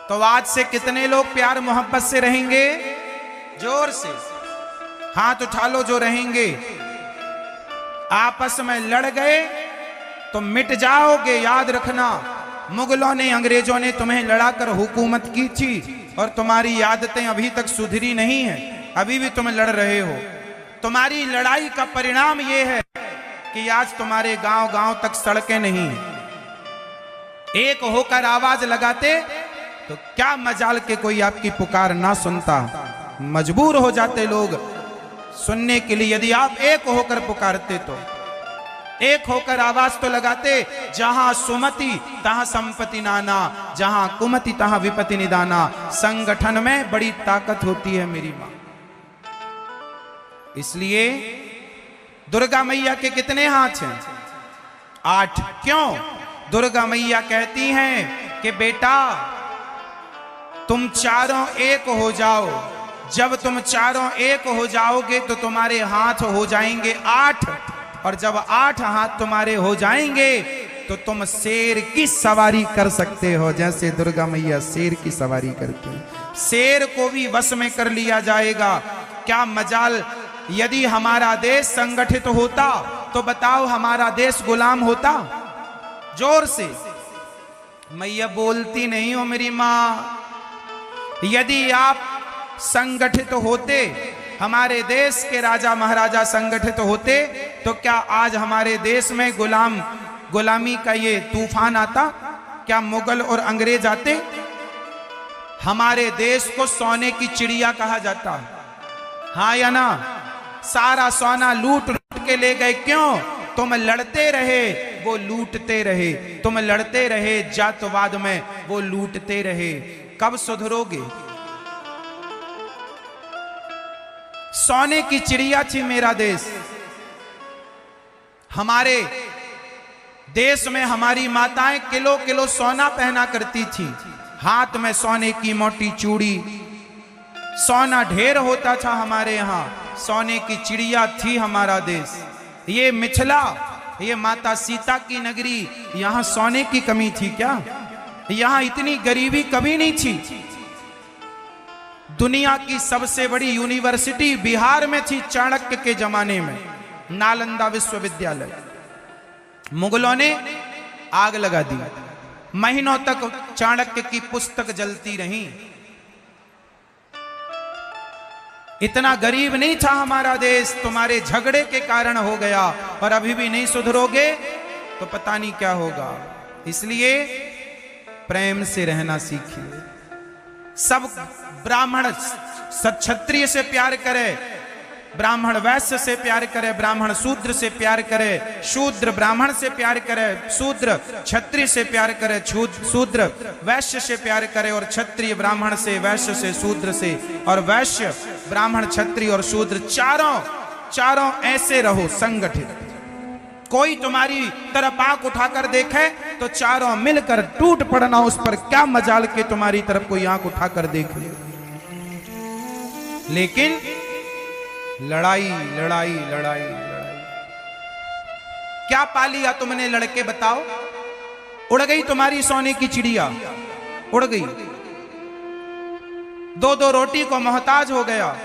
तो आज से कितने लोग प्यार मोहब्बत से रहेंगे? जोर से हाथ उठा लो जो रहेंगे। आपस में लड़ गए तो मिट जाओगे, याद रखना। मुगलों ने, अंग्रेजों ने तुम्हें लड़ाकर हुकूमत की थी और तुम्हारी आदतें अभी तक सुधरी नहीं है, अभी भी तुम लड़ रहे हो। तुम्हारी लड़ाई का परिणाम यह है कि आज तुम्हारे गांव गांव तक सड़कें नहीं। एक होकर आवाज लगाते तो क्या मजाल के कोई आपकी पुकार ना सुनता। मजबूर हो जाते लोग सुनने के लिए। यदि आप एक होकर पुकारते तो, एक होकर आवाज तो लगाते। जहां सुमति तहां संपत्ति नाना, जहां कुमति तहां विपत्ति निदाना। संगठन में बड़ी ताकत होती है मेरी मां। इसलिए दुर्गा मैया के कितने हाथ हैं? 8। क्यों? दुर्गा मैया कहती हैं कि बेटा तुम चारों एक हो जाओ। जब तुम चारों एक हो जाओगे तो तुम्हारे हाथ हो जाएंगे 8, और जब 8 हाथ तुम्हारे हो जाएंगे तो तुम शेर की सवारी कर सकते हो, जैसे दुर्गा मैया शेर की सवारी करती हैं। शेर को भी वश में कर लिया जाएगा। क्या मजाल यदि हमारा देश संगठित होता तो बताओ हमारा देश गुलाम होता? जोर से। मैया बोलती नहीं हो मेरी मां। यदि आप संगठित होते, हमारे देश के राजा महाराजा संगठित होते, तो क्या आज हमारे देश में गुलामी का ये तूफान आता? क्या मुगल और अंग्रेज आते? हमारे देश को सोने की चिड़िया कहा जाता, हाँ या ना? सारा सोना लूट लूट के ले गए। क्यों? तुम लड़ते रहे, वो लूटते रहे। तुम लड़ते रहे जातवाद में, वो लूटते रहे। कब सुधरोगे? सोने की चिड़िया थी मेरा देश। हमारे देश में हमारी माताएं किलो किलो सोना पहना करती थी, हाथ में सोने की मोटी चूड़ी। सोना ढेर होता था हमारे यहाँ। सोने की चिड़िया थी हमारा देश। ये मिथिला, ये माता सीता की नगरी, यहाँ सोने की कमी थी क्या? यहाँ इतनी गरीबी कभी नहीं थी। दुनिया की सबसे बड़ी यूनिवर्सिटी बिहार में थी चाणक्य के जमाने में, नालंदा विश्वविद्यालय। मुगलों ने आग लगा दी। महीनों तक चाणक्य की पुस्तक जलती रही। इतना गरीब नहीं था हमारा देश, तुम्हारे झगड़े के कारण हो गया। और अभी भी नहीं सुधरोगे तो पता नहीं क्या होगा। इसलिए प्रेम से रहना सीखिए। सब ब्राह्मण क्षत्रिय से प्यार करे, ब्राह्मण वैश्य से प्यार करे, ब्राह्मण शूद्र से प्यार करे, शूद्र ब्राह्मण से प्यार करे, शूद्र क्षत्रिय से प्यार करे, शूद्र वैश्य से प्यार करे, और क्षत्रिय ब्राह्मण से, वैश्य से, शूद्र से, और वैश्य ब्राह्मण क्षत्रिय और शूद्र चारों ऐसे रहो संगठित। कोई तुम्हारी तरफ आंख उठाकर देखे तो चारों मिलकर टूट पड़ना उस पर। क्या मजाल के तुम्हारी तरफ कोई आंख उठाकर देख ले। लेकिन लड़ाई लड़ाई लड़ाई लड़ाई। क्या पा लिया तुमने लड़के बताओ? उड़ गई तुम्हारी सोने की चिड़िया, उड़ गई। 2-2 रोटी को मोहताज हो गया।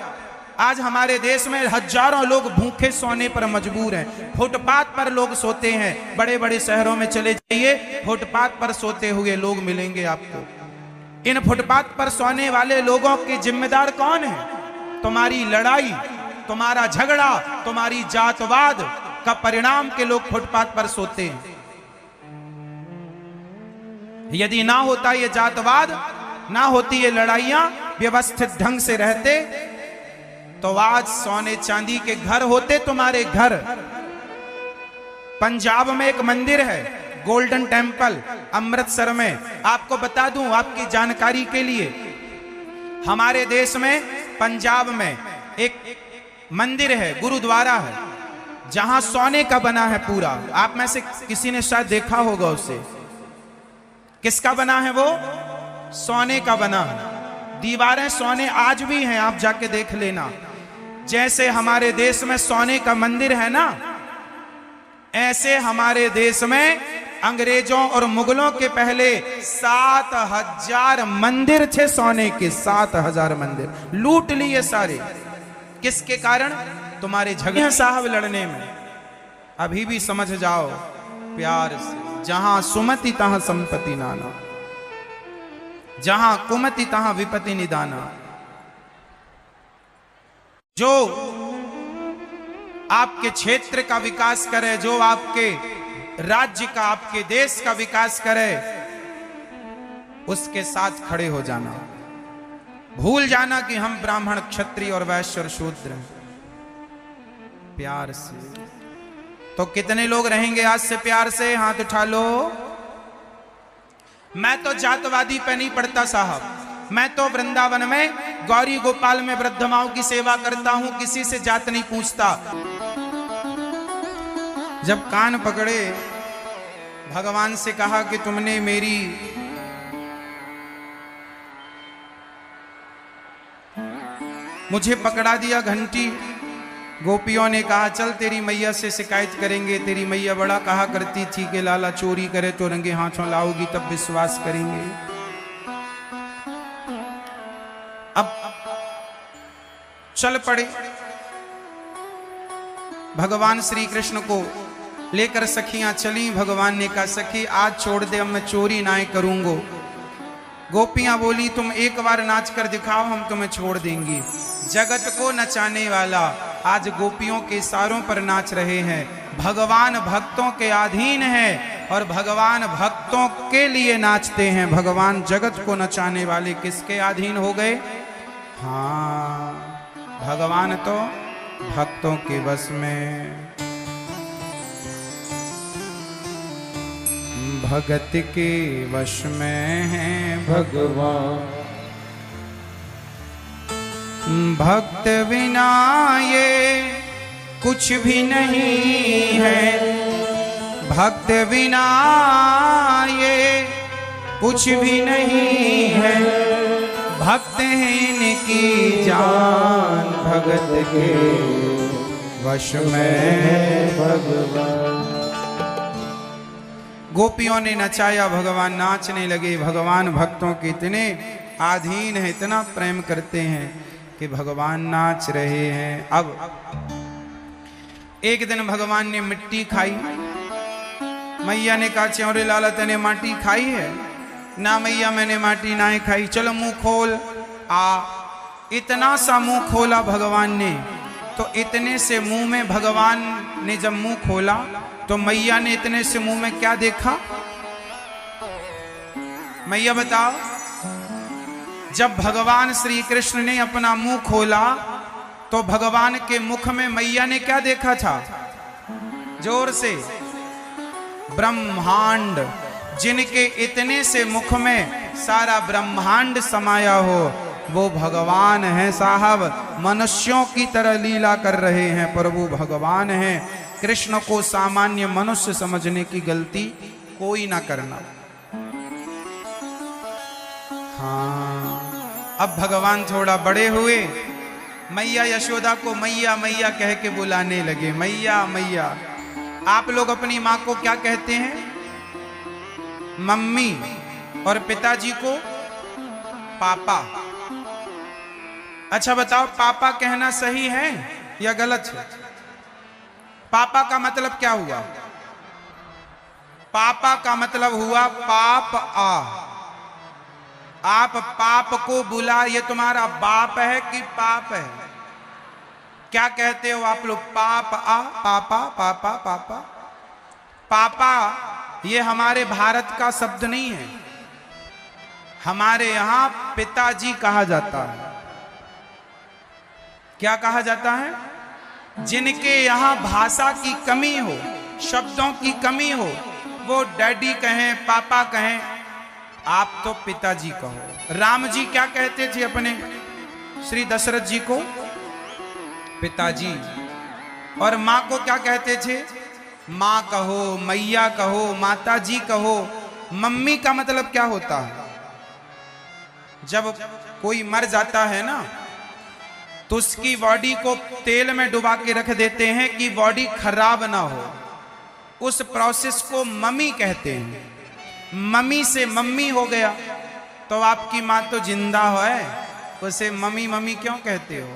आज हमारे देश में हजारों लोग भूखे सोने पर मजबूर हैं। फुटपाथ पर लोग सोते हैं। बड़े बड़े शहरों में चले जाइए, फुटपाथ पर सोते हुए लोग मिलेंगे आपको। इन फुटपाथ पर सोने वाले लोगों के जिम्मेदार कौन है? तुम्हारी लड़ाई, तुम्हारा झगड़ा, तुम्हारी जातवाद का परिणाम के लोग फुटपाथ पर सोते हैं। यदि ना होता ये जातवाद, ना होती ये लड़ाइयां, व्यवस्थित ढंग से रहते तो आज सोने चांदी के घर होते तुम्हारे घर। पंजाब में एक मंदिर है गोल्डन टेम्पल, अमृतसर में। आपको बता दूं आपकी जानकारी के लिए, हमारे देश में पंजाब में एक मंदिर है, गुरुद्वारा है, जहां सोने का बना है पूरा। आप में से किसी ने शायद देखा होगा उसे। किसका बना है वो? सोने का बना है। दीवारें सोने आज भी हैं, आप जाके देख लेना। जैसे हमारे देश में सोने का मंदिर है ना, ऐसे हमारे देश में अंग्रेजों और मुगलों के पहले 7,000 मंदिर थे सोने के। 7,000 मंदिर लूट लिए सारे। किसके कारण? तुम्हारे झगड़े साहब लड़ने में। अभी भी समझ जाओ प्यार से, जहां सुमति तहां संपत्ति नाना, जहां कुमति तहां विपत्ति निदाना। जो आपके क्षेत्र का विकास करे, जो आपके राज्य का, आपके देश का विकास करे, उसके साथ खड़े हो जाना। भूल जाना कि हम ब्राह्मण, क्षत्रिय और वैश्य और शूद्र हैं। प्यार से। तो कितने लोग रहेंगे आज से प्यार से? हाथ उठा लो। मैं तो जातवादी पे नहीं पड़ता साहब। मैं तो वृंदावन में गौरी गोपाल में वृद्ध माओं की सेवा करता हूं, किसी से जात नहीं पूछता। जब कान पकड़े, भगवान से कहा कि तुमने मेरी मुझे पकड़ा दिया घंटी। गोपियों ने कहा चल तेरी मैया से शिकायत करेंगे। तेरी मैया बड़ा कहा करती थी कि लाला चोरी करे तो रंगे हाथों लाओगी तब विश्वास करेंगे। अब चल पड़े। भगवान श्री कृष्ण को लेकर सखियां चली। भगवान ने कहा सखी आज छोड़ दे, अब मैं चोरी ना करूंगो। गोपियां बोली तुम एक बार नाच कर दिखाओ, हम तुम्हें छोड़ देंगी। जगत को नचाने वाला आज गोपियों के इशारों पर नाच रहे हैं। भगवान भक्तों के अधीन है और भगवान भक्तों के लिए नाचते हैं। भगवान जगत को नचाने वाले किसके अधीन हो गए? हाँ, भगवान तो भक्तों के वश में। भगत के वश में है भगवान। भक्त बिना ये कुछ भी नहीं है। भक्त बिना ये कुछ भी नहीं है। भक्त हैं इनकी जान, भगत के वश में है भगवान। गोपियों ने नचाया, भगवान नाचने लगे। भगवान भक्तों के इतने अधीन है, इतना प्रेम करते हैं कि भगवान नाच रहे हैं। अब एक दिन भगवान ने मिट्टी खाई। मैया ने कहा च्योरे लाला तने माटी खाई है? ना मैया मैंने माटी ना खाई। चलो मुंह खोल। इतना सा मुंह खोला भगवान ने, तो इतने से मुंह में भगवान ने जब मुंह खोला तो मैया ने इतने से मुंह में क्या देखा? मैया बताओ। जब भगवान श्री कृष्ण ने अपना मुंह खोला तो भगवान के मुख में मैया ने क्या देखा था? जोर से। ब्रह्मांड। जिनके इतने से मुख में सारा ब्रह्मांड समाया हो वो भगवान है साहब। मनुष्यों की तरह लीला कर रहे हैं पर वो भगवान है। कृष्ण को सामान्य मनुष्य समझने की गलती कोई ना करना। हाँ, अब भगवान थोड़ा बड़े हुए। मैया यशोदा को मैया मैया कह के बुलाने लगे। मैया मैया। आप लोग अपनी माँ को क्या कहते हैं? मम्मी। और पिताजी को पापा। अच्छा बताओ, पापा कहना सही है या गलत है? पापा का मतलब क्या हुआ? पापा का मतलब हुआ पाप आ। आप पाप को बुला, ये तुम्हारा बाप है कि पाप है? क्या कहते हो आप लोग? पाप आ, पापा पापा पापा। पापा ये हमारे भारत का शब्द नहीं है। हमारे यहां पिताजी कहा जाता है। क्या कहा जाता है? जिनके यहां भाषा की कमी हो, शब्दों की कमी हो, वो डैडी कहें, पापा कहें, आप तो पिताजी कहो। राम जी क्या कहते थे अपने श्री दशरथ जी को? पिताजी। और माँ को क्या कहते थे? माँ कहो, मैया कहो, माता जी कहो। मम्मी का मतलब क्या होता है? जब कोई मर जाता है ना तो उसकी बॉडी को तेल में डुबा के रख देते हैं कि बॉडी खराब ना हो। उस प्रोसेस को मम्मी कहते हैं। मम्मी से मम्मी हो गया तो आपकी माँ तो जिंदा है, उसे मम्मी मम्मी क्यों कहते हो?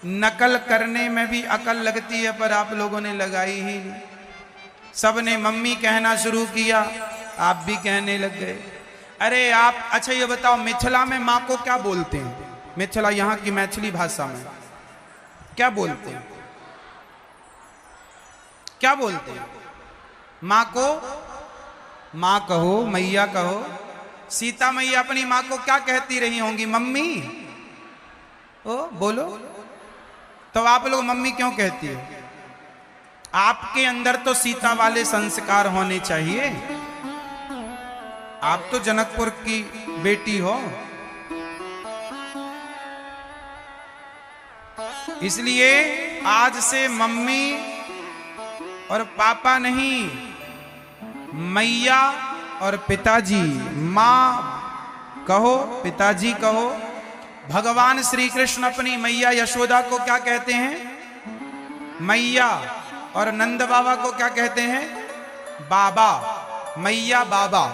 नकल करने में भी अकल लगती है, पर आप लोगों ने लगाई ही नहीं। सबने मम्मी कहना शुरू किया, आप भी कहने लग गए। अरे आप अच्छा ये बताओ, मिथिला में माँ को क्या बोलते हैं? मिथिला यहाँ की मैथिली भाषा में क्या बोलते हैं? क्या बोलते हैं? माँ को माँ कहो, मैया कहो। सीता मैया अपनी माँ को क्या कहती रही होंगी? मम्मी। ओ बोलो, तो आप लोग मम्मी क्यों कहती है? आपके अंदर तो सीता वाले संस्कार होने चाहिए। आप तो जनकपुर की बेटी हो, इसलिए आज से मम्मी और पापा नहीं, मैया और पिताजी। माँ कहो, पिताजी कहो। भगवान श्री कृष्ण अपनी मैया यशोदा को क्या कहते हैं? मैया। और नंद बाबा को क्या कहते हैं? बाबा। मैया बाबा,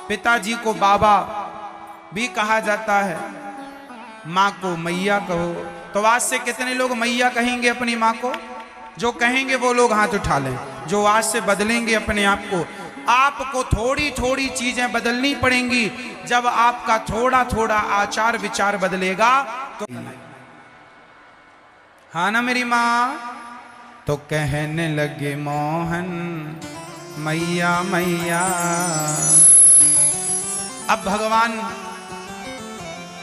पिताजी को बाबा भी कहा जाता है, माँ को मैया कहो। तो आज से कितने लोग मैया कहेंगे अपनी माँ को? जो कहेंगे वो लोग हाथ उठा लें, जो आज से बदलेंगे अपने आप को। आपको थोड़ी थोड़ी चीजें बदलनी पड़ेंगी। जब आपका थोड़ा थोड़ा आचार विचार बदलेगा तो, हाँ ना मेरी माँ? तो कहने लगे मोहन मैया मैया। अब भगवान,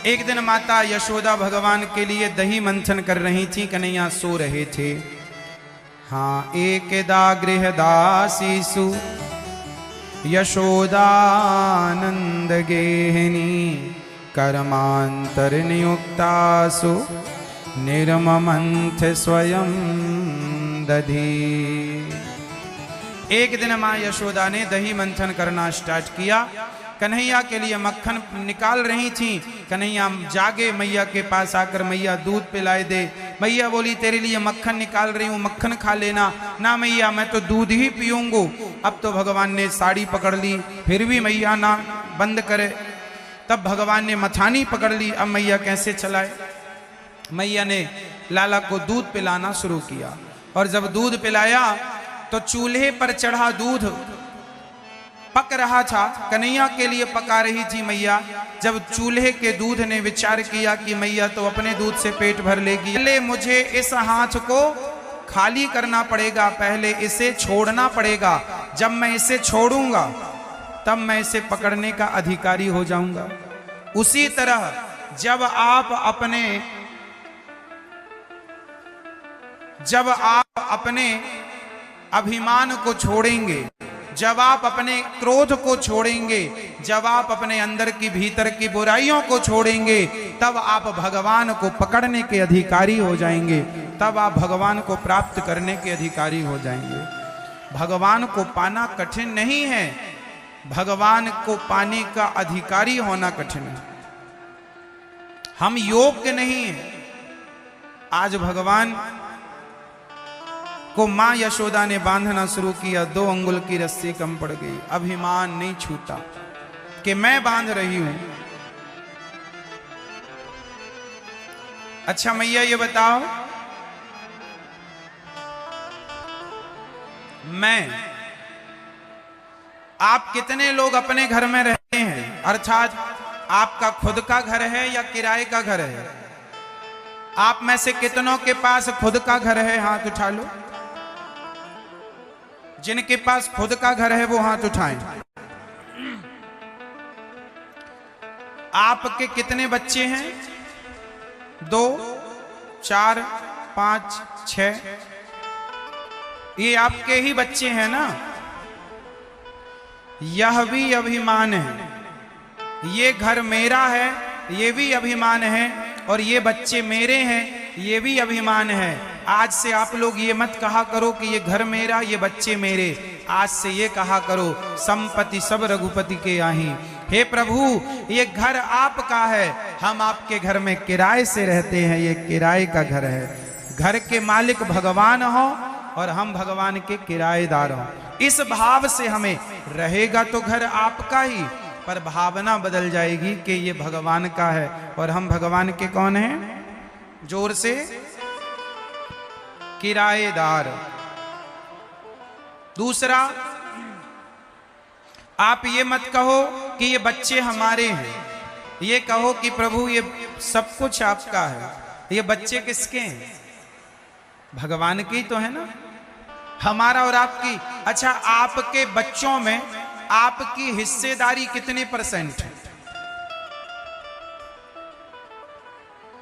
एक दिन माता यशोदा भगवान के लिए दही मंथन कर रही थी, कन्हैया सो रहे थे। हाँ, एकदा गृहदासीसु यशोदानंद गेहिनी कर्मांतर नियुक्तासु निर्ममंथ स्वयं दधी। एक दिन माँ यशोदा ने दही मंथन करना स्टार्ट किया। कन्हैया के लिए मक्खन निकाल रही थी। कन्हैया जागे, मैया के पास आकर मैया दूध पिलाए दे। मैया बोली तेरे लिए मक्खन निकाल रही हूँ, मक्खन खा लेना। ना मैया, मैं तो दूध ही पीऊंगू। अब तो भगवान ने साड़ी पकड़ ली, फिर भी मैया ना बंद करे। तब भगवान ने मथानी पकड़ ली। अब मैया कैसे चलाए? मैया ने लाला को दूध पिलाना शुरू किया, और जब दूध पिलाया तो चूल्हे पर चढ़ा दूध पक रहा था। कन्हैया के लिए पका रही थी मैया। जब चूल्हे के दूध ने विचार किया कि मैया तो अपने दूध से पेट भर लेगी, पहले मुझे इस हाथ को खाली करना पड़ेगा, पहले इसे छोड़ना पड़ेगा। जब मैं इसे छोड़ूंगा तब मैं इसे पकड़ने का अधिकारी हो जाऊंगा। उसी तरह जब आप अपने अभिमान को छोड़ेंगे, जब आप अपने क्रोध को छोड़ेंगे, जब आप अपने अंदर की भीतर की बुराइयों को छोड़ेंगे, तब आप भगवान को पकड़ने के अधिकारी हो जाएंगे। तब आप भगवान को प्राप्त करने के अधिकारी हो जाएंगे। भगवान को पाना कठिन नहीं है, भगवान को पाने का अधिकारी होना कठिन है। हम योग्य नहीं हैं। आज भगवान को मां यशोदा ने बांधना शुरू किया। 2 अंगुल की रस्सी कम पड़ गई। अभिमान नहीं छूटा कि मैं बांध रही हूं। अच्छा मैया ये बताओ, आप कितने लोग अपने घर में रहते हैं? अर्थात आपका खुद का घर है या किराए का घर है? आप में से कितनों के पास खुद का घर है? हाथ उठा लो। जिनके पास खुद का घर है वो हाथ उठाएं। आपके कितने बच्चे हैं? 2, 4, 5, 6। ये आपके ही बच्चे हैं ना? यह भी अभिमान है। ये घर मेरा है, ये भी अभिमान है। और ये बच्चे मेरे हैं, ये भी अभिमान है। आज से आप लोग ये मत कहा करो कि ये घर मेरा, ये बच्चे मेरे। आज से ये कहा करो, संपत्ति सब रघुपति के आही, हे प्रभु ये घर आपका है, हम आपके घर में किराए से रहते हैं, ये किराए का घर है। घर के मालिक भगवान हो और हम भगवान के किराएदार हो। इस भाव से हमें रहेगा तो घर आपका ही, पर भावना बदल जाएगी कि ये भगवान का है और हम भगवान के कौन हैं? जोर से, किराएदार। दूसरा, आप ये मत कहो कि ये बच्चे हमारे हैं, ये कहो कि प्रभु ये सब कुछ आपका है। ये बच्चे किसके हैं? भगवान के ही तो है ना, हमारा और आपकी। अच्छा, आपके बच्चों में आपकी हिस्सेदारी कितने परसेंट है?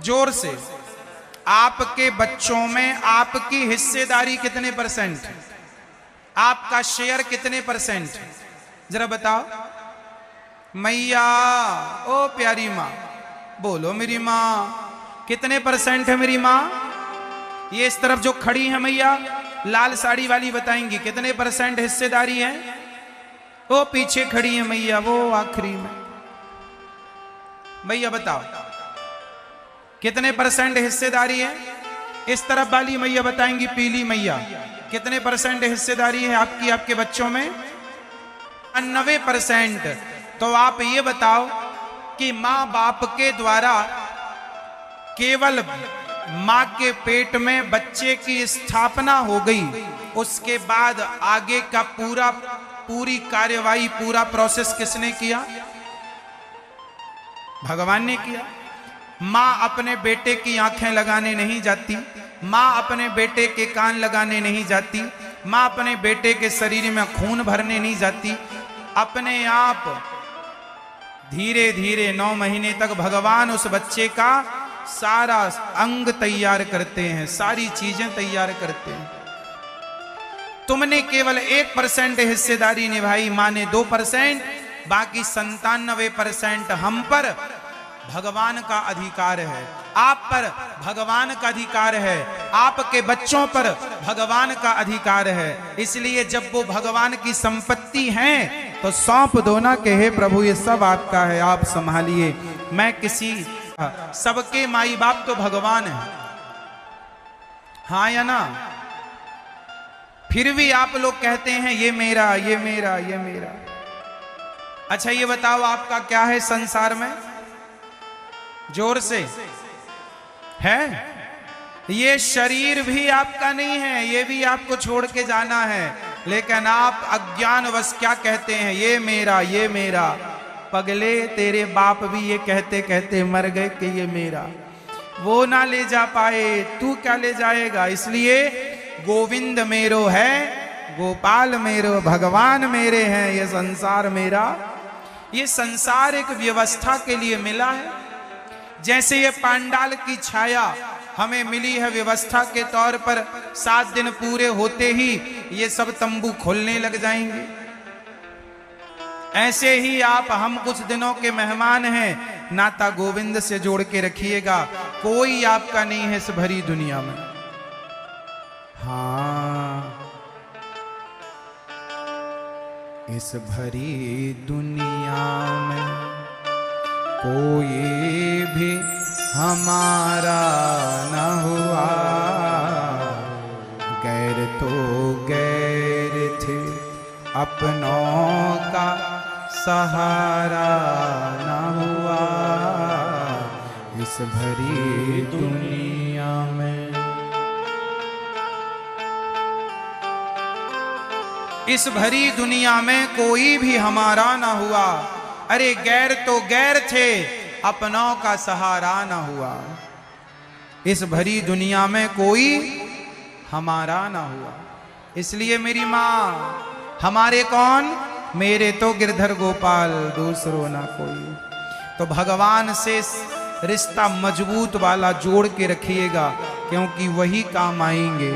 जोर से, आपके बच्चों में आपकी हिस्सेदारी कितने परसेंट है? आपका शेयर कितने परसेंट है? जरा बताओ। मैया, ओ प्यारी माँ, बोलो मेरी माँ, कितने परसेंट है मेरी माँ? ये इस तरफ जो खड़ी है मैया, लाल साड़ी वाली, बताएंगी कितने परसेंट हिस्सेदारी है? वो पीछे खड़ी है मैया, वो आखिरी में। भैया बताओ कितने परसेंट हिस्सेदारी है? इस तरफ वाली मैया बताएंगी, पीली मैया, कितने परसेंट हिस्सेदारी है आपकी आपके बच्चों में? 90%। तो आप ये बताओ कि माँ बाप के द्वारा केवल माँ के पेट में बच्चे की स्थापना हो गई, उसके बाद आगे का पूरी कार्यवाही, पूरा प्रोसेस किसने किया? भगवान ने किया। माँ अपने बेटे की आंखें लगाने नहीं जाती, माँ अपने बेटे के कान लगाने नहीं जाती, माँ अपने बेटे के शरीर में खून भरने नहीं जाती। अपने आप धीरे धीरे 9 महीने तक भगवान उस बच्चे का सारा अंग तैयार करते हैं, सारी चीजें तैयार करते हैं। तुमने केवल 1% हिस्सेदारी निभाई, माँ ने 2%, बाकी 97% हम पर भगवान का अधिकार है, आप पर भगवान का अधिकार है, आपके बच्चों पर भगवान का अधिकार है। इसलिए जब वो भगवान की संपत्ति है तो सौंप दो ना कि हे प्रभु ये सब आपका है, आप संभालिए। मैं किसी, सबके माई बाप तो भगवान है, हाँ या ना? फिर भी आप लोग कहते हैं ये मेरा, ये मेरा, ये मेरा। अच्छा ये बताओ आपका क्या है संसार में? जोर से, है? ये शरीर भी आपका नहीं है, ये भी आपको छोड़ के जाना है, लेकिन आप अज्ञानवश क्या कहते हैं? ये मेरा, ये मेरा। पगले, तेरे बाप भी ये कहते कहते मर गए कि ये मेरा। वो ना ले जा पाए, तू क्या ले जाएगा? इसलिए गोविंद मेरो है, गोपाल मेरो, भगवान मेरे हैं, ये संसार मेरा। ये संसार एक व्यवस्था के लिए मिला है। जैसे ये पांडाल की छाया हमें मिली है व्यवस्था के तौर पर, 7 दिन पूरे होते ही ये सब तंबू खोलने लग जाएंगे। ऐसे ही आप हम कुछ दिनों के मेहमान हैं, नाता गोविंद से जोड़ के रखिएगा। कोई आपका नहीं है इस भरी दुनिया में। हाँ, इस भरी दुनिया में कोई भी हमारा न हुआ, गैर तो गैर थे, अपनों का सहारा न हुआ इस भरी दुनिया में। इस भरी दुनिया में कोई भी हमारा ना हुआ। अरे गैर तो गैर थे, अपनों का सहारा ना हुआ। इस भरी दुनिया में कोई हमारा ना हुआ। इसलिए मेरी माँ, हमारे कौन? मेरे तो गिरधर गोपाल, दूसरो ना कोई। तो भगवान से रिश्ता मजबूत वाला जोड़ के रखिएगा, क्योंकि वही काम आएंगे।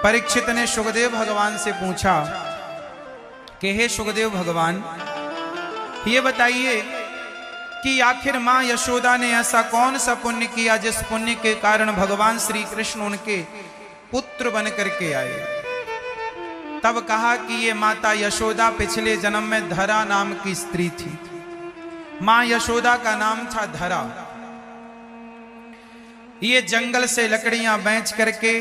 परीक्षित ने सुखदेव भगवान से पूछा कि हे सुखदेव भगवान, ये बताइए कि आखिर मां यशोदा ने ऐसा कौन सा पुण्य किया जिस पुण्य के कारण भगवान श्री कृष्ण उनके पुत्र बन करके आए। तब कहा कि ये माता यशोदा पिछले जन्म में धरा नाम की स्त्री थी। मां यशोदा का नाम था धरा। ये जंगल से लकड़ियां बेच करके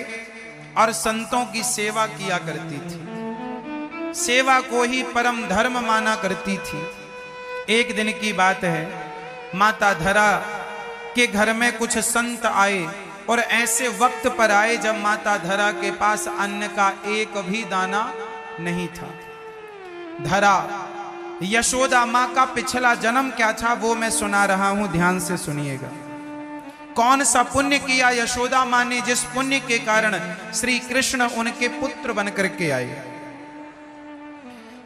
और संतों की सेवा किया करती थी, सेवा को ही परम धर्म माना करती थी। एक दिन की बात है, माता धरा के घर में कुछ संत आए और ऐसे वक्त पर आए जब माता धरा के पास अन्न का एक भी दाना नहीं था। धरा यशोदा मां का पिछला जन्म क्या था वो मैं सुना रहा हूं, ध्यान से सुनिएगा। कौन सा पुण्य किया यशोदा मां ने जिस पुण्य के कारण श्री कृष्ण उनके पुत्र बन करके आए।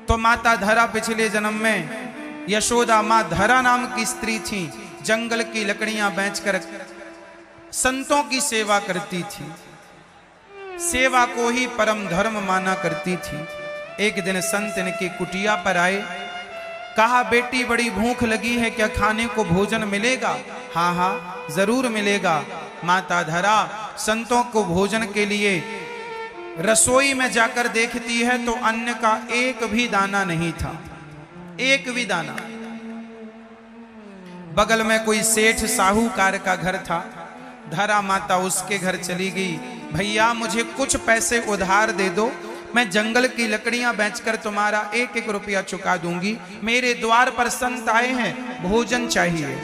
तो माता धरा पिछले जन्म में यशोदा मां धरा नाम की स्त्री थी, जंगल की लकड़ियां बेचकर संतों की सेवा करती थी, सेवा को ही परम धर्म माना करती थी। एक दिन संत इनकी कुटिया पर आए, कहा बेटी बड़ी भूख लगी है, क्या खाने को भोजन मिलेगा? हाँ हाँ जरूर मिलेगा। माता धरा संतों को भोजन के लिए रसोई में जाकर देखती है तो अन्न का एक भी दाना नहीं था, एक भी दाना। बगल में कोई सेठ साहूकार का घर था, धरा माता उसके घर चली गई। भैया मुझे कुछ पैसे उधार दे दो, मैं जंगल की लकड़ियां बेचकर तुम्हारा एक एक रुपया चुका दूंगी। मेरे द्वार पर संत आए हैं, भोजन चाहिए।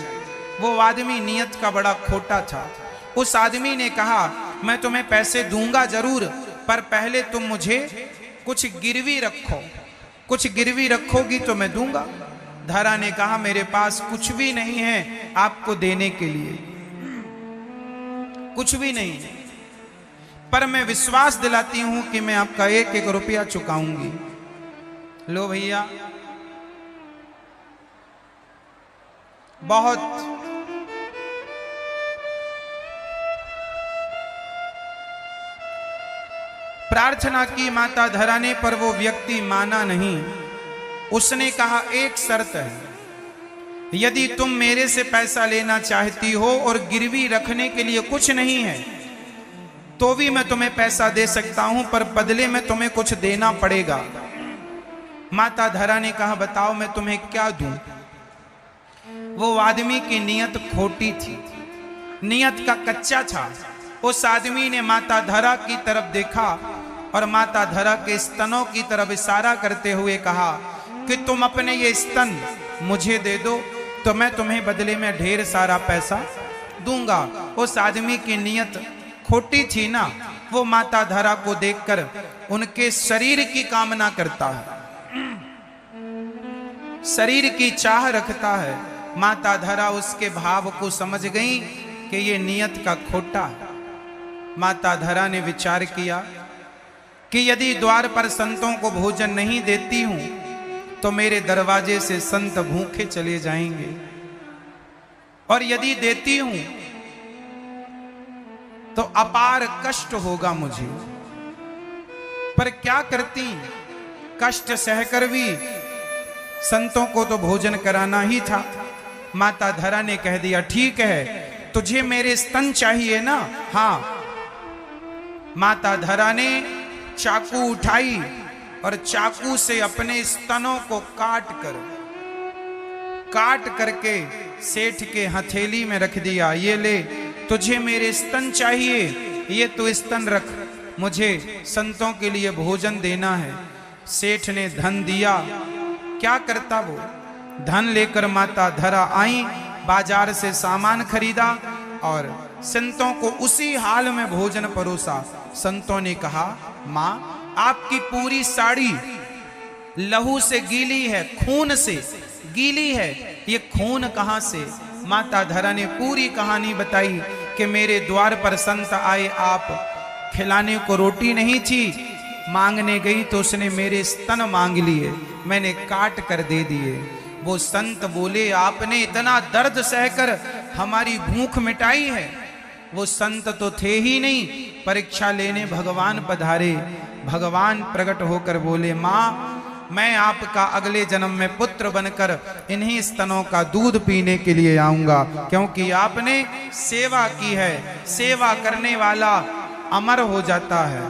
वो आदमी नियत का बड़ा खोटा था। उस आदमी ने कहा मैं तुम्हें पैसे दूंगा जरूर, पर पहले तुम मुझे कुछ गिरवी रखो, कुछ गिरवी रखोगी तो मैं दूंगा। धरा ने कहा मेरे पास कुछ भी नहीं है आपको देने के लिए, कुछ भी नहीं है, पर मैं विश्वास दिलाती हूं कि मैं आपका एक एक रुपया चुकाऊंगी। लो भैया, बहुत प्रार्थना की माता धरा ने, पर वो व्यक्ति माना नहीं। उसने कहा एक शर्त है, यदि तुम मेरे से पैसा लेना चाहती हो और गिरवी रखने के लिए कुछ नहीं है तो भी मैं तुम्हें पैसा दे सकता हूं, पर बदले में तुम्हें कुछ देना पड़ेगा। माता धरा ने कहा बताओ मैं तुम्हें क्या दूं। वो आदमी की नियत खोटी थी, नियत का कच्चा था। उस आदमी ने माता धरा की तरफ देखा और माता धरा के स्तनों की तरफ इशारा करते हुए कहा कि तुम अपने ये स्तन मुझे दे दो तो मैं तुम्हें बदले में ढेर सारा पैसा दूंगा। उस आदमी की नियत खोटी थी ना, वो माता धरा को देखकर उनके शरीर की कामना करता है, शरीर की चाह रखता है। माता धरा उसके भाव को समझ गई कि ये नियत का खोटा है। माता धरा ने विचार किया कि यदि द्वार पर संतों को भोजन नहीं देती हूं तो मेरे दरवाजे से संत भूखे चले जाएंगे, और यदि देती हूं तो अपार कष्ट होगा मुझे। पर क्या करती, कष्ट सहकर भी संतों को तो भोजन कराना ही था। माता धरा ने कह दिया ठीक है, तुझे मेरे स्तन चाहिए ना? हाँ। माता धरा ने चाकू उठाई और चाकू से अपने स्तनों को काट करके सेठ के हथेली में रख दिया। ये ले, तुझे मेरे स्तन चाहिए, ये तो स्तन रख, मुझे संतों के लिए भोजन देना है। सेठ ने धन दिया। क्या करता वो? धन लेकर माता धरा आई, बाजार से सामान खरीदा और संतों को उसी हाल में भोजन परोसा। संतों ने कहा मां आपकी पूरी साड़ी लहू से गीली है, खून से गीली है, ये खून कहां से? माता धरा ने पूरी कहानी बताई कि मेरे द्वार पर संत आए, आप खिलाने को रोटी नहीं थी, मांगने गई तो उसने मेरे स्तन मांग लिए, मैंने काट कर दे दिए। वो संत बोले आपने इतना दर्द सहकर हमारी भूख मिटाई है। वो संत तो थे ही नहीं, परीक्षा लेने भगवान पधारे। भगवान प्रकट होकर बोले मां मैं आपका अगले जन्म में पुत्र बनकर इन्हीं स्तनों का दूध पीने के लिए आऊंगा, क्योंकि आपने सेवा की है, सेवा करने वाला अमर हो जाता है।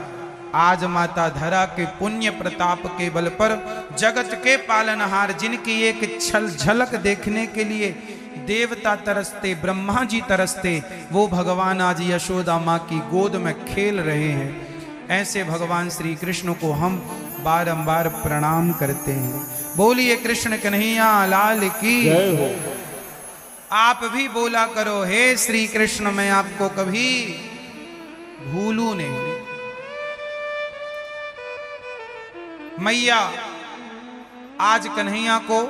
आज माता धरा के पुण्य प्रताप के बल पर जगत के पालनहार, जिनकी एक छल झलक देखने के लिए देवता तरसते, ब्रह्मा जी तरसते, वो भगवान आज यशोदा माँ की गोद में खेल रहे हैं। ऐसे भगवान श्री कृष्ण को हम बारंबार प्रणाम करते हैं। बोलिए कृष्ण कन्हैया लाल की जय हो। आप भी बोला करो, हे श्री कृष्ण मैं आपको कभी भूलू नहीं। मैया आज कन्हैया को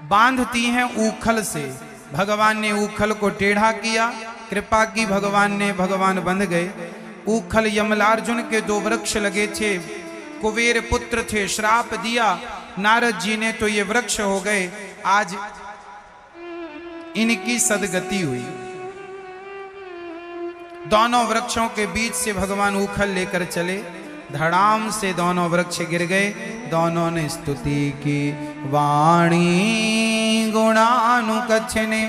बांधती हैं ऊखल से। भगवान ने ऊखल को टेढ़ा किया, कृपा की भगवान ने, भगवान बंध गए। ऊखल यमलार्जुन के 2 वृक्ष लगे थे, कुबेर पुत्र थे, श्राप दिया नारद जी ने तो ये वृक्ष हो गए। आज इनकी सदगति हुई। दोनों वृक्षों के बीच से भगवान ऊखल लेकर चले, धड़ाम से दोनों वृक्ष गिर गए। दोनों ने स्तुति की, वाणी गुणानुकथने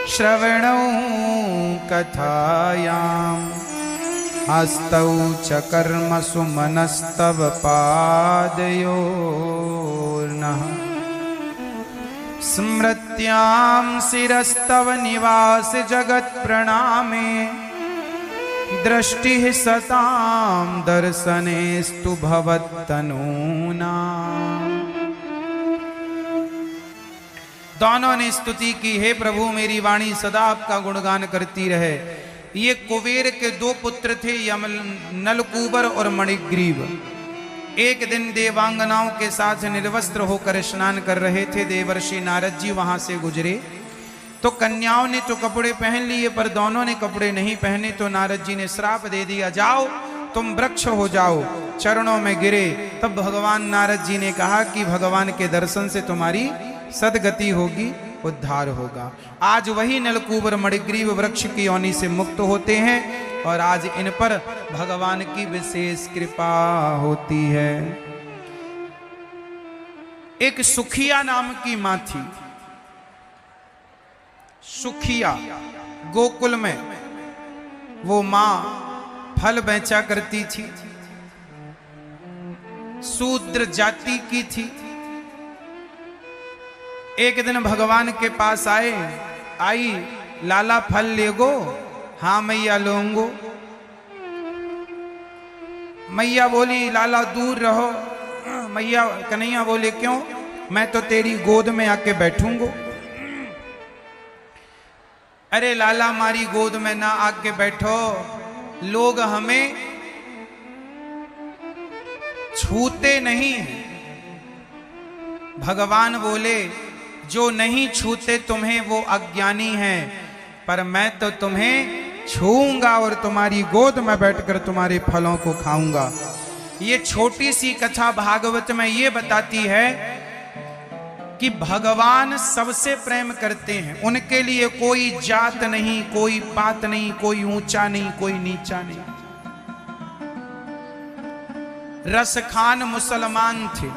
श्रवणौ कथायाम हस्तौ च कर्मसु मनस्तव पादयोर्नः स्मृत्यां शिरस्तव निवास जगत प्रणामे दृष्टि सतां दर्शनेस्तु भवत्तनूना। दोनों ने स्तुति की, हे प्रभु मेरी वाणी सदा आपका गुणगान करती रहे। ये कुबेर के 2 पुत्र थे, नलकूबर और मणिग्रीव। एक दिन देवांगनाओं के साथ निर्वस्त्र होकर स्नान कर रहे थे। देवर्षि नारद जी वहां से गुजरे तो कन्याओं ने तो कपड़े पहन लिए, पर दोनों ने कपड़े नहीं पहने। तो नारद जी ने श्राप दे दिया, जाओ तुम वृक्ष हो जाओ। चरणों में गिरे। तब भगवान नारद जी ने कहा कि भगवान के दर्शन से तुम्हारी सदगति होगी, उद्धार होगा। आज वही नलकूबर मणिग्रीव वृक्ष की योनि से मुक्त होते हैं और आज इन पर भगवान की विशेष कृपा होती है। एक सुखिया नाम की मां थी। सुखिया गोकुल में वो मां फल बेचा करती थी, शूद्र जाति की थी। एक दिन भगवान के पास आई, लाला फल लेगो? हाँ मैया लूंगो। मैया बोली लाला दूर रहो। मैया कन्हैया बोले क्यों? मैं तो तेरी गोद में आके बैठूंगो। अरे लाला हमारी गोद में ना आके बैठो, लोग हमें छूते नहीं। भगवान बोले जो नहीं छूते तुम्हें वो अज्ञानी हैं, पर मैं तो तुम्हें छूऊंगा और तुम्हारी गोद में बैठकर तुम्हारे फलों को खाऊंगा। ये छोटी सी कथा भागवत में ये बताती है कि भगवान सबसे प्रेम करते हैं। उनके लिए कोई जात नहीं, कोई पात नहीं, कोई ऊंचा नहीं, कोई नीचा नहीं। रसखान मुसलमान थे,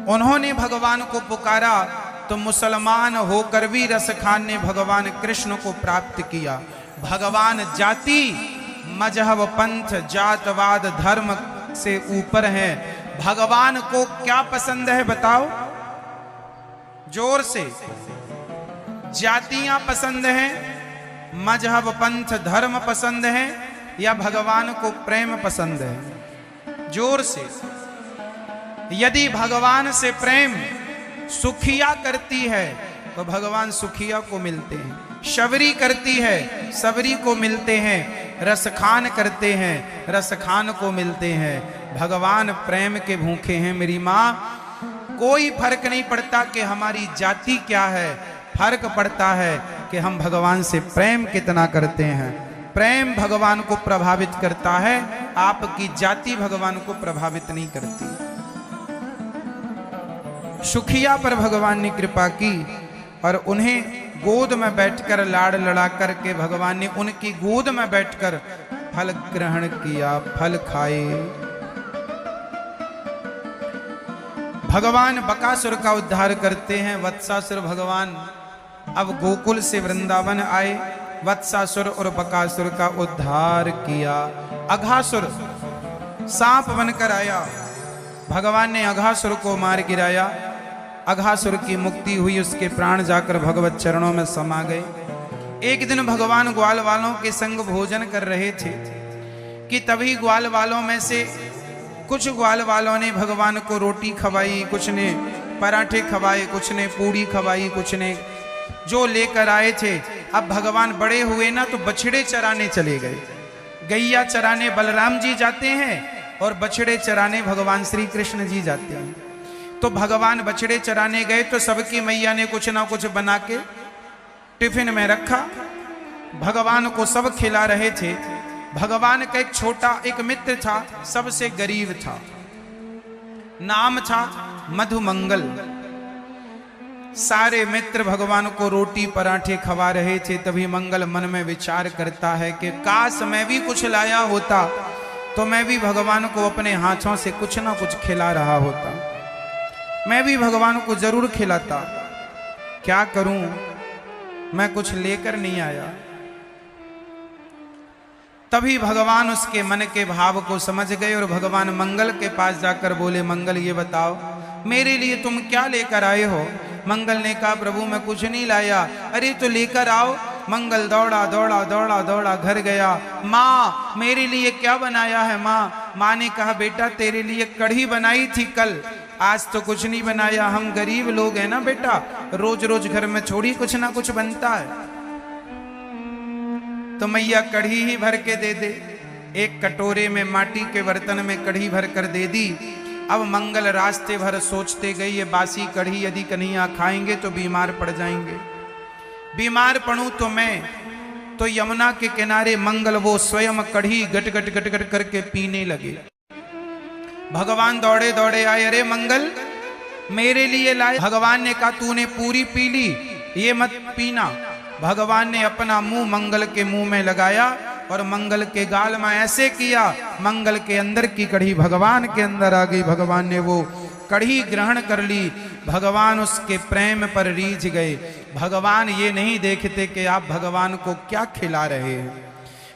उन्होंने भगवान को पुकारा तो मुसलमान होकर भी रसखान ने भगवान कृष्ण को प्राप्त किया। भगवान जाति, मजहब, पंथ, जातवाद, धर्म से ऊपर है। भगवान को क्या पसंद है बताओ जोर से? जातियां पसंद हैं, मजहब, पंथ, धर्म पसंद है, या भगवान को प्रेम पसंद है? जोर से। यदि भगवान से प्रेम सुखिया करती है तो भगवान सुखिया को मिलते हैं। शबरी करती है, सबरी को मिलते हैं। रसखान करते हैं, रसखान को मिलते हैं। भगवान प्रेम के भूखे हैं मेरी माँ। कोई फर्क नहीं पड़ता कि हमारी जाति क्या है, फर्क पड़ता है कि हम भगवान से प्रेम कितना करते हैं। प्रेम भगवान को प्रभावित करता है, आपकी जाति भगवान को प्रभावित नहीं करती। सुखिया पर भगवान ने कृपा की और उन्हें गोद में बैठकर लाड़ लड़ा करके भगवान ने उनकी गोद में बैठकर फल ग्रहण किया, फल खाए। भगवान बकासुर का उद्धार करते हैं। वत्सासुर भगवान अब गोकुल से वृंदावन आए। वत्सासुर और बकासुर का उद्धार किया। अघासुर सांप बनकर आया, भगवान ने अघासुर को मार गिराया। अघासुर की मुक्ति हुई, उसके प्राण जाकर भगवत चरणों में समा गए। एक दिन भगवान ग्वाल वालों के संग भोजन कर रहे थे कि तभी ग्वाल वालों में से कुछ ग्वाल वालों ने भगवान को रोटी खवाई, कुछ ने पराठे खवाए, कुछ ने पूड़ी खवाई, कुछ ने जो लेकर आए थे। अब भगवान बड़े हुए ना तो बछड़े चराने चले गए। गैया चराने बलराम जी जाते हैं और बछड़े चराने भगवान श्री कृष्ण जी जाते हैं। तो भगवान बछड़े चराने गए तो सबकी मैया ने कुछ ना कुछ बना के टिफिन में रखा, भगवान को सब खिला रहे थे। भगवान का एक छोटा एक मित्र था, सबसे गरीब था, नाम था मधुमंगल। सारे मित्र भगवान को रोटी पराठे खवा रहे थे। तभी मंगल मन में विचार करता है कि काश मैं भी कुछ लाया होता तो मैं भी भगवान को अपने हाथों से कुछ ना कुछ खिला रहा होता, मैं भी भगवान को जरूर खिलाता। क्या करूं, मैं कुछ लेकर नहीं आया। तभी भगवान उसके मन के भाव को समझ गए और भगवान मंगल के पास जाकर बोले, मंगल ये बताओ मेरे लिए तुम क्या लेकर आए हो? मंगल ने कहा, प्रभु मैं कुछ नहीं लाया। अरे तो लेकर आओ। मंगल दौड़ा दौड़ा दौड़ा दौड़ा घर गया। माँ मेरे लिए क्या बनाया है? माँ ने कहा, बेटा तेरे लिए कढ़ी बनाई थी कल, आज तो कुछ नहीं बनाया। हम गरीब लोग हैं ना बेटा, रोज रोज घर में छोड़ी कुछ ना कुछ बनता है, तो मैया कढ़ी ही भर के दे दे। एक कटोरे में माटी के बर्तन में कढ़ी भर कर दे दी। अब मंगल रास्ते भर सोचते गए, ये बासी कढ़ी यदि कन्हैया खाएंगे तो बीमार पड़ जाएंगे, बीमार पड़ूं तो मैं। तो यमुना के किनारे मंगल वो स्वयं कढ़ी गट गट गट गट करके पीने लगे। भगवान दौड़े दौड़े आए, अरे मंगल मेरे लिए लाए। भगवान ने कहा, तूने पूरी पी ली, ये मत पीना। भगवान ने अपना मुंह मंगल के मुंह में लगाया और मंगल के गाल में ऐसे किया, मंगल के अंदर की कढ़ी भगवान के अंदर आ गई। भगवान ने वो कढ़ी ग्रहण कर ली। भगवान उसके प्रेम पर रीझ गए। भगवान ये नहीं देखते कि आप भगवान को क्या खिला रहे हैं।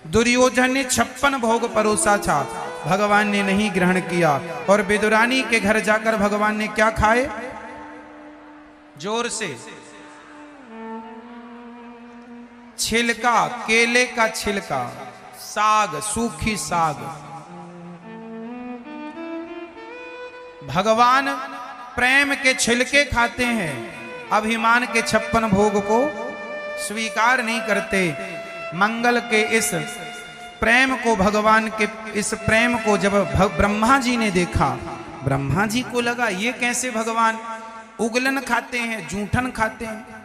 दुर्योधन ने 56 भोग परोसा था, भगवान ने नहीं ग्रहण किया। और विदुरानी के घर जाकर भगवान ने क्या खाए? जोर से छिलका, केले का छिलका, साग, सूखी साग। भगवान प्रेम के छिलके खाते हैं, अभिमान के 56 भोग को स्वीकार नहीं करते। मंगल के इस प्रेम को, भगवान के इस प्रेम को जब ब्रह्मा जी ने देखा, ब्रह्मा जी को लगा ये कैसे भगवान उगलन खाते हैं, जूठन खाते हैं।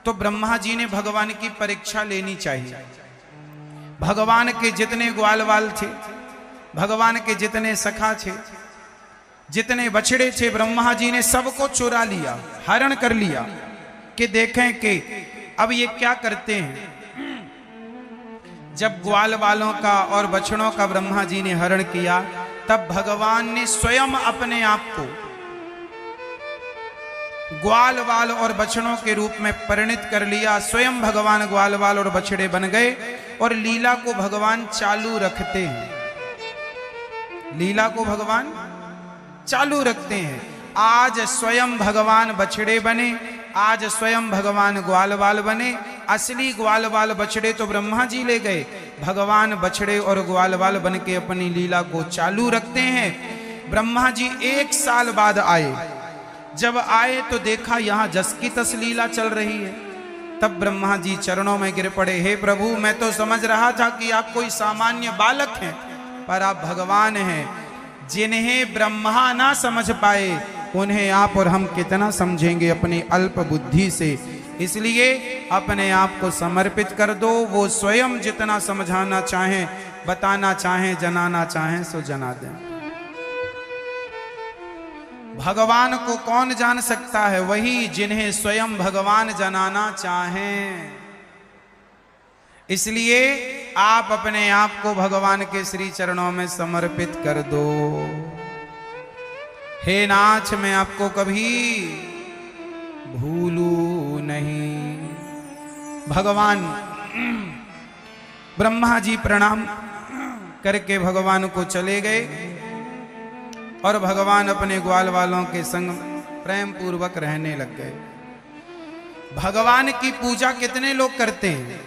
तो ब्रह्मा जी ने भगवान की परीक्षा लेनी चाहिए। भगवान के जितने ग्वालवाल थे, भगवान के जितने सखा थे, जितने बछड़े थे, ब्रह्मा जी ने सबको चुरा लिया, हरण कर लिया कि देखें कि अब ये क्या करते हैं। जब ग्वाल वालों का और बछड़ों का ब्रह्मा जी ने हरण किया, तब भगवान ने स्वयं अपने आप को ग्वाल वाल और बछड़ों के रूप में परिणित कर लिया। स्वयं भगवान ग्वाल वाल और बछड़े बन गए और लीला को भगवान चालू रखते हैं, लीला को भगवान चालू रखते हैं। आज स्वयं भगवान बछड़े बने, आज स्वयं भगवान ग्वाल वाल बने। असली ग्वाल वाल बछड़े तो ब्रह्मा जी ले गए, भगवान बछड़े और ग्वाल वाल बन के अपनी लीला को चालू रखते हैं। ब्रह्मा जी 1 साल बाद आए। जब आए तो देखा यहाँ जस की तस लीला चल रही है। तब ब्रह्मा जी चरणों में गिर पड़े, हे प्रभु मैं तो समझ रहा था कि आप कोई सामान्य बालक हैं, पर आप भगवान हैं। जिन्हें ब्रह्मा ना समझ पाए उन्हें आप और हम कितना समझेंगे अपनी अल्प बुद्धि से। इसलिए अपने आप को समर्पित कर दो। वो स्वयं जितना समझाना चाहें, बताना चाहें, जनाना चाहें सो जना दें। भगवान को कौन जान सकता है? वही जिन्हें स्वयं भगवान जनाना चाहें। इसलिए आप अपने आप को भगवान के श्री चरणों में समर्पित कर दो। हे नाथ मैं आपको कभी भूलू नहीं। भगवान ब्रह्मा जी प्रणाम करके भगवान को चले गए और भगवान अपने ग्वाल वालों के संग प्रेम पूर्वक रहने लग गए। भगवान की पूजा कितने लोग करते हैं?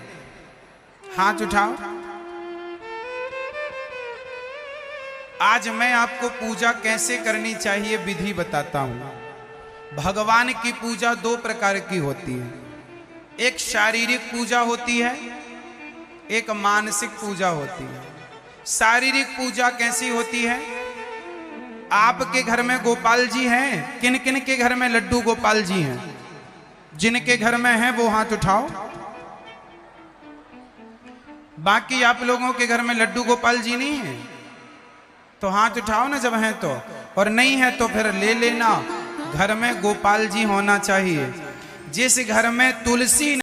हाथ उठाओ। आज मैं आपको पूजा कैसे करनी चाहिए विधि बताता हूं। भगवान की पूजा दो प्रकार की होती है, एक शारीरिक पूजा होती है, एक मानसिक पूजा होती है। शारीरिक पूजा कैसी होती है? आपके घर में गोपाल जी हैं, किन किन के घर में लड्डू गोपाल जी हैं? जिनके घर में हैं वो हाथ उठाओ। बाकी आप लोगों के घर में लड्डू गोपाल जी नहीं है तो हाथ उठाओ ना जब हैं तो, और नहीं है तो फिर ले लेना। घर में गोपाल जी होना चाहिए। जिस घर में तुलसी